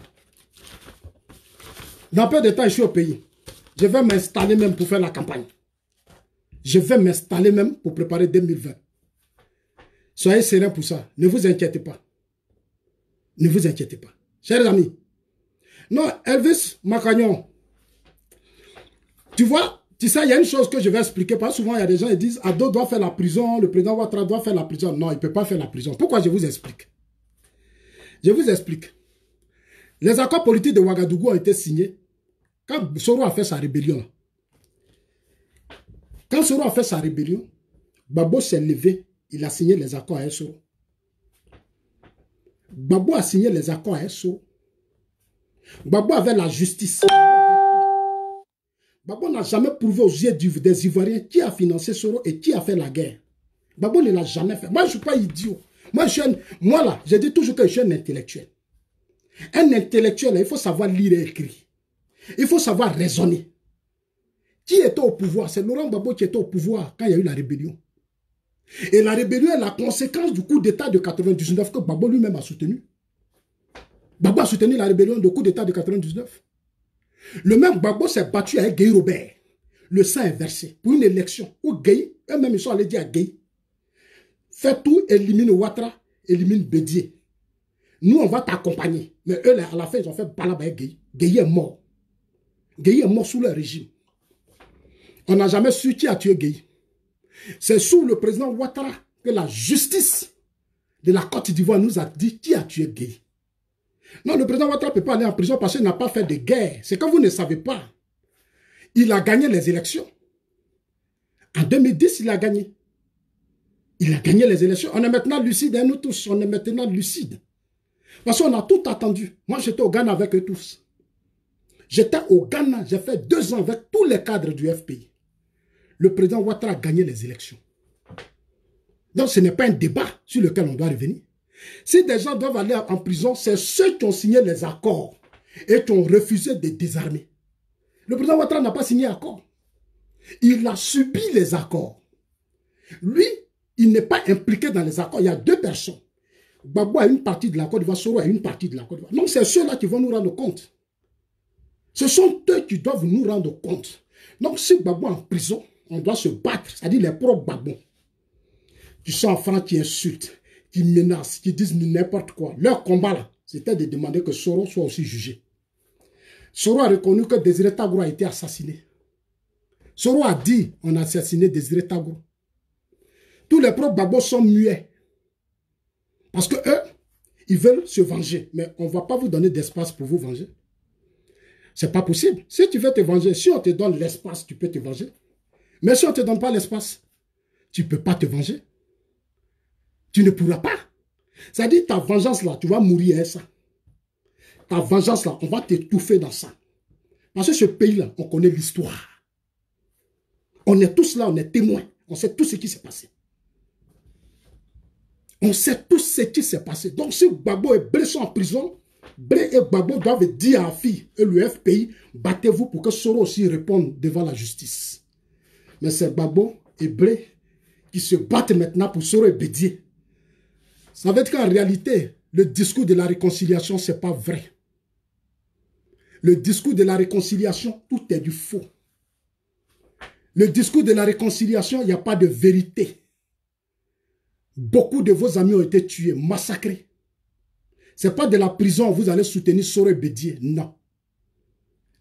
S1: Dans peu de temps, je suis au pays. Je vais m'installer même pour faire la campagne. Je vais m'installer même pour préparer 2020. Soyez sereins pour ça. Ne vous inquiétez pas. Ne vous inquiétez pas. Chers amis. Non, Elvis Macagnon. Tu vois, tu sais, il y a une chose que je vais expliquer. Parce que souvent, il y a des gens qui disent Ado doit faire la prison, le président Ouattara doit faire la prison. Non, il ne peut pas faire la prison. Pourquoi? Je vous explique. Je vous explique. Les accords politiques de Ouagadougou ont été signés quand Soro a fait sa rébellion. Quand Soro a fait sa rébellion, Gbagbo s'est levé, il a signé les accords avec Soro. Gbagbo a signé les accords avec Soro. Gbagbo avait la justice. Gbagbo n'a jamais prouvé aux yeux des Ivoiriens qui a financé Soro et qui a fait la guerre. Gbagbo ne l'a jamais fait. Moi, je ne suis pas idiot. Moi, là, je dis toujours que je suis un intellectuel. Un intellectuel, il faut savoir lire et écrire. Il faut savoir raisonner. Qui était au pouvoir? C'est Laurent Gbagbo qui était au pouvoir quand il y a eu la rébellion. Et la rébellion est la conséquence du coup d'État de 99 que Gbagbo lui-même a soutenu. Gbagbo a soutenu la rébellion du coup d'État de 99. Le même Gbagbo s'est battu avec Gueye Robert. Le sang est versé pour une élection où Gueye, eux-mêmes ils sont allés dire à Gueye, fais tout, élimine Ouattara, élimine Bédier. Nous, on va t'accompagner. Mais eux, à la fin, ils ont fait balaba avec Gueye. Gueye est mort. Gueye est mort sous le régime. On n'a jamais su qui a tué Gueye. C'est sous le président Ouattara que la justice de la Côte d'Ivoire nous a dit qui a tué Gueye. Non, le président Ouattara ne peut pas aller en prison parce qu'il n'a pas fait de guerre. C'est que vous ne savez pas. Il a gagné les élections. En 2010, il a gagné. Il a gagné les élections. On est maintenant lucide, hein, nous tous. On est maintenant lucide. Parce qu'on a tout attendu. Moi, j'étais au Ghana avec eux tous. J'étais au Ghana. J'ai fait 2 ans avec tous les cadres du FPI. Le président Ouattara a gagné les élections. Donc, ce n'est pas un débat sur lequel on doit revenir. Si des gens doivent aller en prison, c'est ceux qui ont signé les accords et qui ont refusé de désarmer. Le président Ouattara n'a pas signé accord. Il a subi les accords. Lui, il n'est pas impliqué dans les accords. Il y a deux personnes. Gbagbo a une partie de la Côte d'Ivoire, Soro a une partie de la Côte d'Ivoire. Donc c'est ceux-là qui vont nous rendre compte. Ce sont eux qui doivent nous rendre compte. Donc si Gbagbo est en prison, on doit se battre. C'est-à-dire les propres Gbagbo. Qui sont en France, qui insultent, qui menacent, qui disent n'importe quoi. Leur combat là, c'était de demander que Soro soit aussi jugé. Soro a reconnu que Désiré Tagourou a été assassiné. Soro a dit on a assassiné Désiré Tagourou. Tous les propres Gbagbo sont muets. Parce que eux, ils veulent se venger. Mais on ne va pas vous donner d'espace pour vous venger. C'est pas possible. Si tu veux te venger, si on te donne l'espace, tu peux te venger. Mais si on ne te donne pas l'espace, tu ne peux pas te venger. Tu ne pourras pas. C'est-à-dire ta vengeance là, tu vas mourir à ça. Ta vengeance là, on va t'étouffer dans ça. Parce que ce pays-là, on connaît l'histoire. On est tous là, on est témoins. On sait tout ce qui s'est passé. On sait tout ce qui s'est passé. Donc si Gbagbo et Blé sont en prison, Blé et Gbagbo doivent dire à la fille et le FPI, battez-vous pour que Soro aussi réponde devant la justice. Mais c'est Gbagbo et Blé qui se battent maintenant pour Soro et Bédié. Ça veut dire qu'en réalité, le discours de la réconciliation, ce n'est pas vrai. Le discours de la réconciliation, tout est du faux. Le discours de la réconciliation, il n'y a pas de vérité. Beaucoup de vos amis ont été tués, massacrés. Ce n'est pas de la prison où vous allez soutenir Soro et Bédié. Non.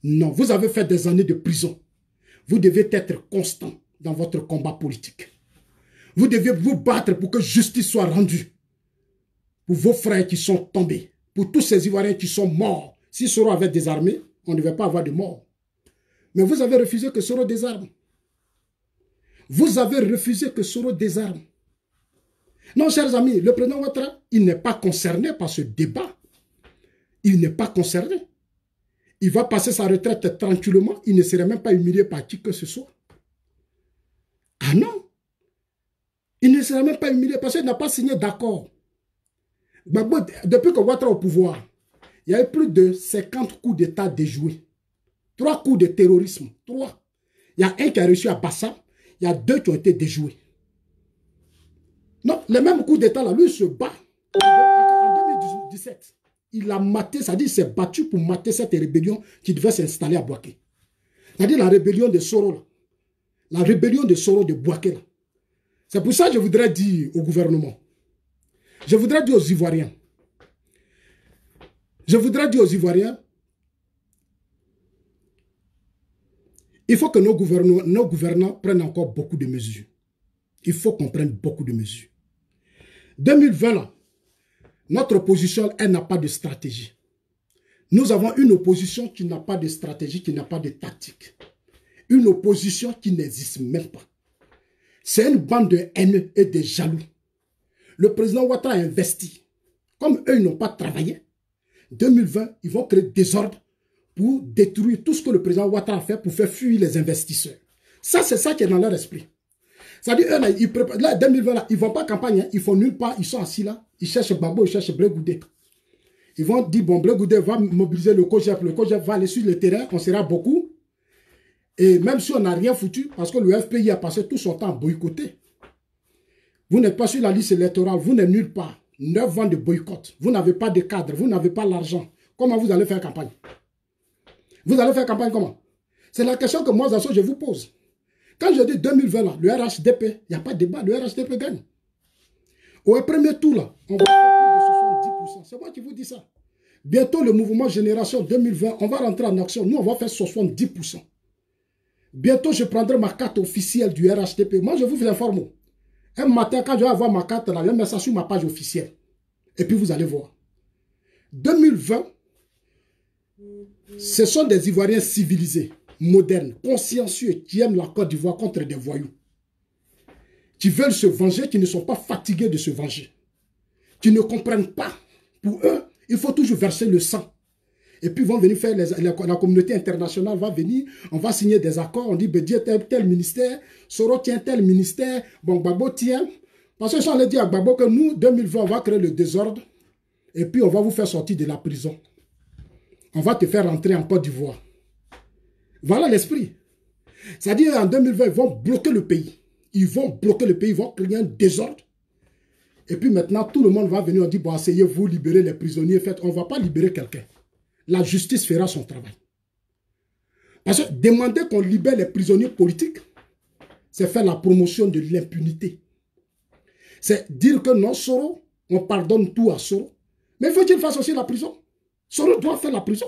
S1: Non, vous avez fait des années de prison. Vous devez être constant dans votre combat politique. Vous devez vous battre pour que justice soit rendue. Pour vos frères qui sont tombés. Pour tous ces Ivoiriens qui sont morts. Si Soro avait désarmé, on ne devait pas avoir de morts. Mais vous avez refusé que Soro désarme. Vous avez refusé que Soro désarme. Non, chers amis, le président Ouattara, il n'est pas concerné par ce débat. Il n'est pas concerné. Il va passer sa retraite tranquillement. Il ne serait même pas humilié par qui que ce soit. Ah non. Il ne serait même pas humilié parce qu'il n'a pas signé d'accord. Depuis que Ouattara est au pouvoir, il y a eu plus de 50 coups d'État déjoués. 3 coups de terrorisme. 3. Il y a un qui a réussi à Bassam. Il y a 2 qui ont été déjoués. Non, les mêmes coups d'État là, lui se bat. En 2017, il a maté, c'est-à-dire il s'est battu pour mater cette rébellion qui devait s'installer à Bouaké. C'est-à-dire la rébellion de Soro là. La rébellion de Soro de Bouaké là. C'est pour ça que je voudrais dire au gouvernement. Je voudrais dire aux Ivoiriens. Je voudrais dire aux Ivoiriens. Il faut que nos gouvernants prennent encore beaucoup de mesures. Il faut qu'on prenne beaucoup de mesures. 2020, là, notre opposition, elle n'a pas de stratégie. Nous avons une opposition qui n'a pas de stratégie, qui n'a pas de tactique. Une opposition qui n'existe même pas. C'est une bande de haineux et de jaloux. Le président Ouattara a investi. Comme eux, ils n'ont pas travaillé, 2020, ils vont créer des désordre pour détruire tout ce que le président Ouattara a fait pour faire fuir les investisseurs. Ça, c'est ça qui est dans leur esprit. C'est-à-dire, eux, là, ils préparent, là, 2020, là, ils ne vont pas campagne, hein, ils font nulle part, ils sont assis là, ils cherchent Gbagbo, ils cherchent Blé Goudé. Ils vont dire, bon, Blé Goudé va mobiliser le COJEP va aller sur le terrain, on sera beaucoup. Et même si on n'a rien foutu, parce que le FPI a passé tout son temps à boycotter. Vous n'êtes pas sur la liste électorale, vous n'êtes nulle part. 9 ans de boycott, vous n'avez pas de cadre, vous n'avez pas l'argent. Comment vous allez faire campagne? Vous allez faire campagne comment? C'est la question que moi, je vous pose. Quand je dis 2020, là, le RHDP, il n'y a pas de débat, le RHDP gagne. Au premier tour, là, on va faire plus de 70%. C'est moi qui vous dis ça. Bientôt, le mouvement Génération 2020, on va rentrer en action. Nous, on va faire 70%. Bientôt, je prendrai ma carte officielle du RHDP. Moi, je vous informe. Un matin, quand je vais avoir ma carte, là, je vais mettre ça sur ma page officielle. Et puis, vous allez voir. 2020, ce sont des Ivoiriens civilisés, modernes, consciencieux, qui aiment la Côte d'Ivoire contre des voyous. Qui veulent se venger, qui ne sont pas fatigués de se venger. Qui ne comprennent pas. Pour eux, il faut toujours verser le sang. Et puis, ils vont venir faire, la communauté internationale va venir, on va signer des accords, on dit, Bédié tel ministère, Soro tient tel ministère, bon, Gbagbo tient. Parce que ça, on a dit à Gbagbo que nous, 2020, on va créer le désordre et puis on va vous faire sortir de la prison. On va te faire rentrer en Côte d'Ivoire. Voilà l'esprit. C'est-à-dire en 2020, ils vont bloquer le pays. Ils vont bloquer le pays, ils vont créer un désordre. Et puis maintenant, tout le monde va venir, on dit, bon, asseyez-vous, libérez les prisonniers. Faites. On ne va pas libérer quelqu'un. La justice fera son travail. Parce que demander qu'on libère les prisonniers politiques, c'est faire la promotion de l'impunité. C'est dire que non, Soro, on pardonne tout à Soro. Mais il faut qu'il fasse aussi la prison. Soro doit faire la prison.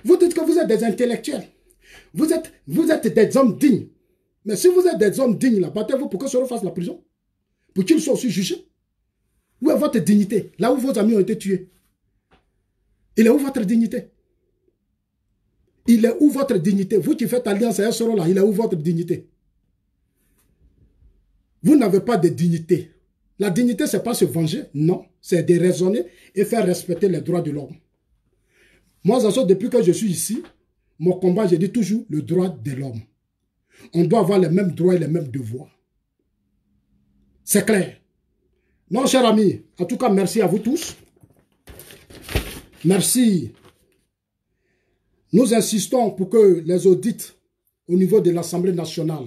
S1: Vous dites que vous êtes des intellectuels. Vous êtes des hommes dignes. Mais si vous êtes des hommes dignes, là, battez-vous pour que Soro fasse la prison. Pour qu'il soit aussi jugé. Où est votre dignité? Là où vos amis ont été tués. Il est où votre dignité? Il est où votre dignité? Vous qui faites alliance à un Soro là, il est où votre dignité? Vous n'avez pas de dignité. La dignité, ce n'est pas se venger. Non, c'est de raisonner et faire respecter les droits de l'homme. Moi, depuis que je suis ici, mon combat, je dis toujours le droit de l'homme. On doit avoir les mêmes droits et les mêmes devoirs. C'est clair. Non, chers amis, en tout cas, merci à vous tous. Merci. Nous insistons pour que les audits au niveau de l'Assemblée nationale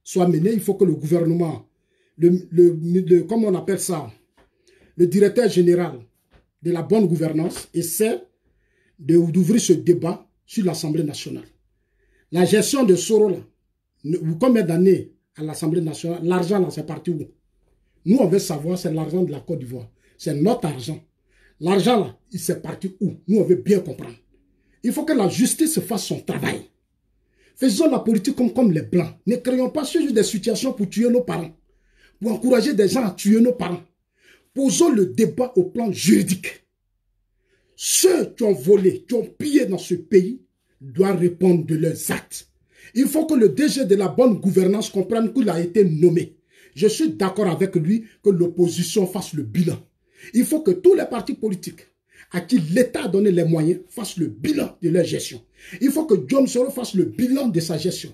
S1: soient menés. Il faut que le gouvernement, comme on appelle ça, le directeur général de la bonne gouvernance essaie d'ouvrir ce débat sur l'Assemblée nationale. La gestion de Soro, là, combien d'années à l'Assemblée nationale, l'argent là, c'est parti où? Nous, on veut savoir, c'est l'argent de la Côte d'Ivoire. C'est notre argent. L'argent là, il s'est parti où? Nous, on veut bien comprendre. Il faut que la justice fasse son travail. Faisons la politique comme les Blancs. Ne créons pas juste des situations pour tuer nos parents. Pour encourager des gens à tuer nos parents. Posons le débat au plan juridique. Ceux qui ont volé, qui ont pillé dans ce pays, doivent répondre de leurs actes. Il faut que le DG de la bonne gouvernance comprenne qu'il a été nommé. Je suis d'accord avec lui que l'opposition fasse le bilan. Il faut que tous les partis politiques à qui l'État a donné les moyens fassent le bilan de leur gestion. Il faut que John Soro fasse le bilan de sa gestion.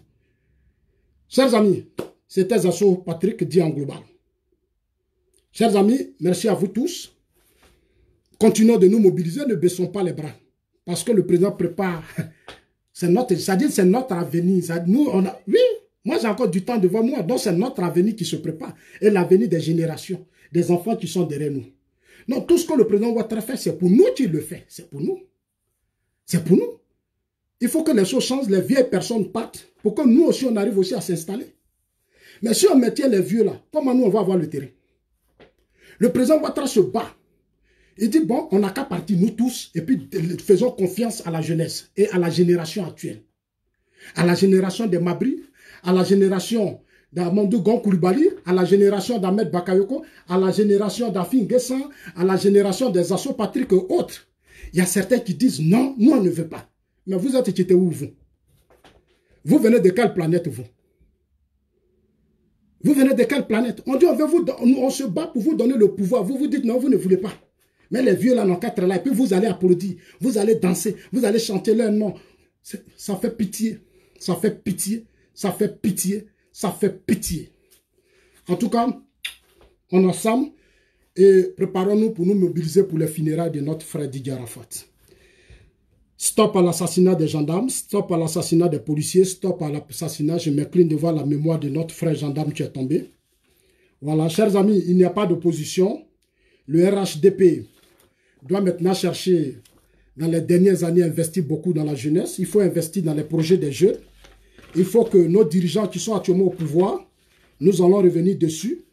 S1: Chers amis, c'était Zasso Patrick dit en global. Chers amis, merci à vous tous. Continuons de nous mobiliser, ne baissons pas les bras. Parce que le président prépare, c'est notre avenir. Nous, oui, moi j'ai encore du temps devant moi, donc c'est notre avenir qui se prépare. Et l'avenir des générations, des enfants qui sont derrière nous. Donc tout ce que le président Ouattara fait, c'est pour nous qu'il le fait. C'est pour nous. C'est pour nous. Il faut que les choses changent, les vieilles personnes partent, pour que nous aussi on arrive aussi à s'installer. Mais si on mettait les vieux là, comment nous on va avoir le terrain? Le président Ouattara se bat. Il dit, bon, on n'a qu'à partir, nous tous, et puis faisons confiance à la jeunesse et à la génération actuelle. À la génération des Mabri, à la génération d'Amadou Gon Koulibaly, à la génération d'Ahmed Bakayoko, à la génération d'Afin Guessan, à la génération des Zasso Patrick et autres. Il y a certains qui disent, non, nous on ne veut pas. Mais vous êtes quittés où vous? Vous venez de quelle planète vous? Vous venez de quelle planète? On dit, on se bat pour vous donner le pouvoir. Vous vous dites, non, vous ne voulez pas. Mais les vieux là n'ont qu'à être là. Et puis vous allez applaudir, vous allez danser, vous allez chanter leur nom. Ça fait pitié. Ça fait pitié. Ça fait pitié. Ça fait pitié. En tout cas, on est ensemble et préparons-nous pour nous mobiliser pour les funérailles de notre frère Didier Arafat. Stop à l'assassinat des gendarmes, stop à l'assassinat des policiers, stop à l'assassinat. Je m'incline devant la mémoire de notre frère gendarme qui est tombé. Voilà, chers amis, il n'y a pas d'opposition. Le RHDP doit maintenant chercher, dans les dernières années, investir beaucoup dans la jeunesse. Il faut investir dans les projets des jeunes. Il faut que nos dirigeants qui sont actuellement au pouvoir, nous allons revenir dessus.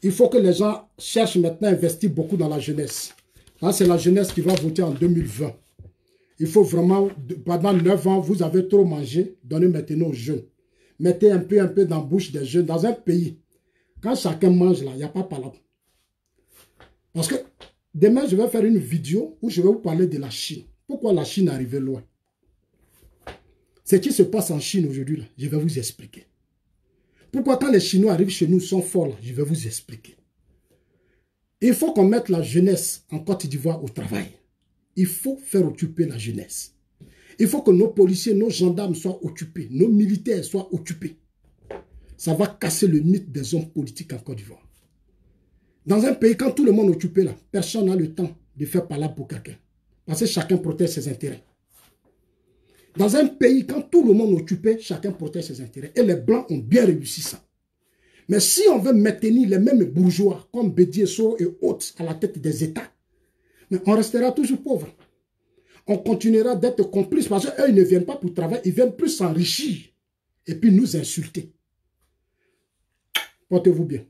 S1: Il faut que les gens cherchent maintenant à investir beaucoup dans la jeunesse. C'est la jeunesse qui va voter en 2020. Il faut vraiment, pendant 9 ans, vous avez trop mangé, donnez maintenant aux jeunes. Mettez un peu dans la bouche des jeunes. Dans un pays, quand chacun mange là, il n'y a pas palabre. Parce que demain, je vais faire une vidéo où je vais vous parler de la Chine. Pourquoi la Chine est arrivée loin? Ce qui se passe en Chine aujourd'hui, là, je vais vous expliquer. Pourquoi quand les Chinois arrivent chez nous, ils sont forts là, je vais vous expliquer. Il faut qu'on mette la jeunesse en Côte d'Ivoire au travail. Il faut faire occuper la jeunesse. Il faut que nos policiers, nos gendarmes soient occupés, nos militaires soient occupés. Ça va casser le mythe des hommes politiques en Côte d'Ivoire. Dans un pays, quand tout le monde est occupé là, personne n'a le temps de faire palabre pour quelqu'un. Parce que chacun protège ses intérêts. Dans un pays, quand tout le monde est occupé, chacun protège ses intérêts. Et les Blancs ont bien réussi ça. Mais si on veut maintenir les mêmes bourgeois, comme Bédié-So et autres, à la tête des États, mais on restera toujours pauvre. On continuera d'être complices parce qu'eux, ils ne viennent pas pour travailler, ils viennent plus s'enrichir et puis nous insulter. Portez-vous bien.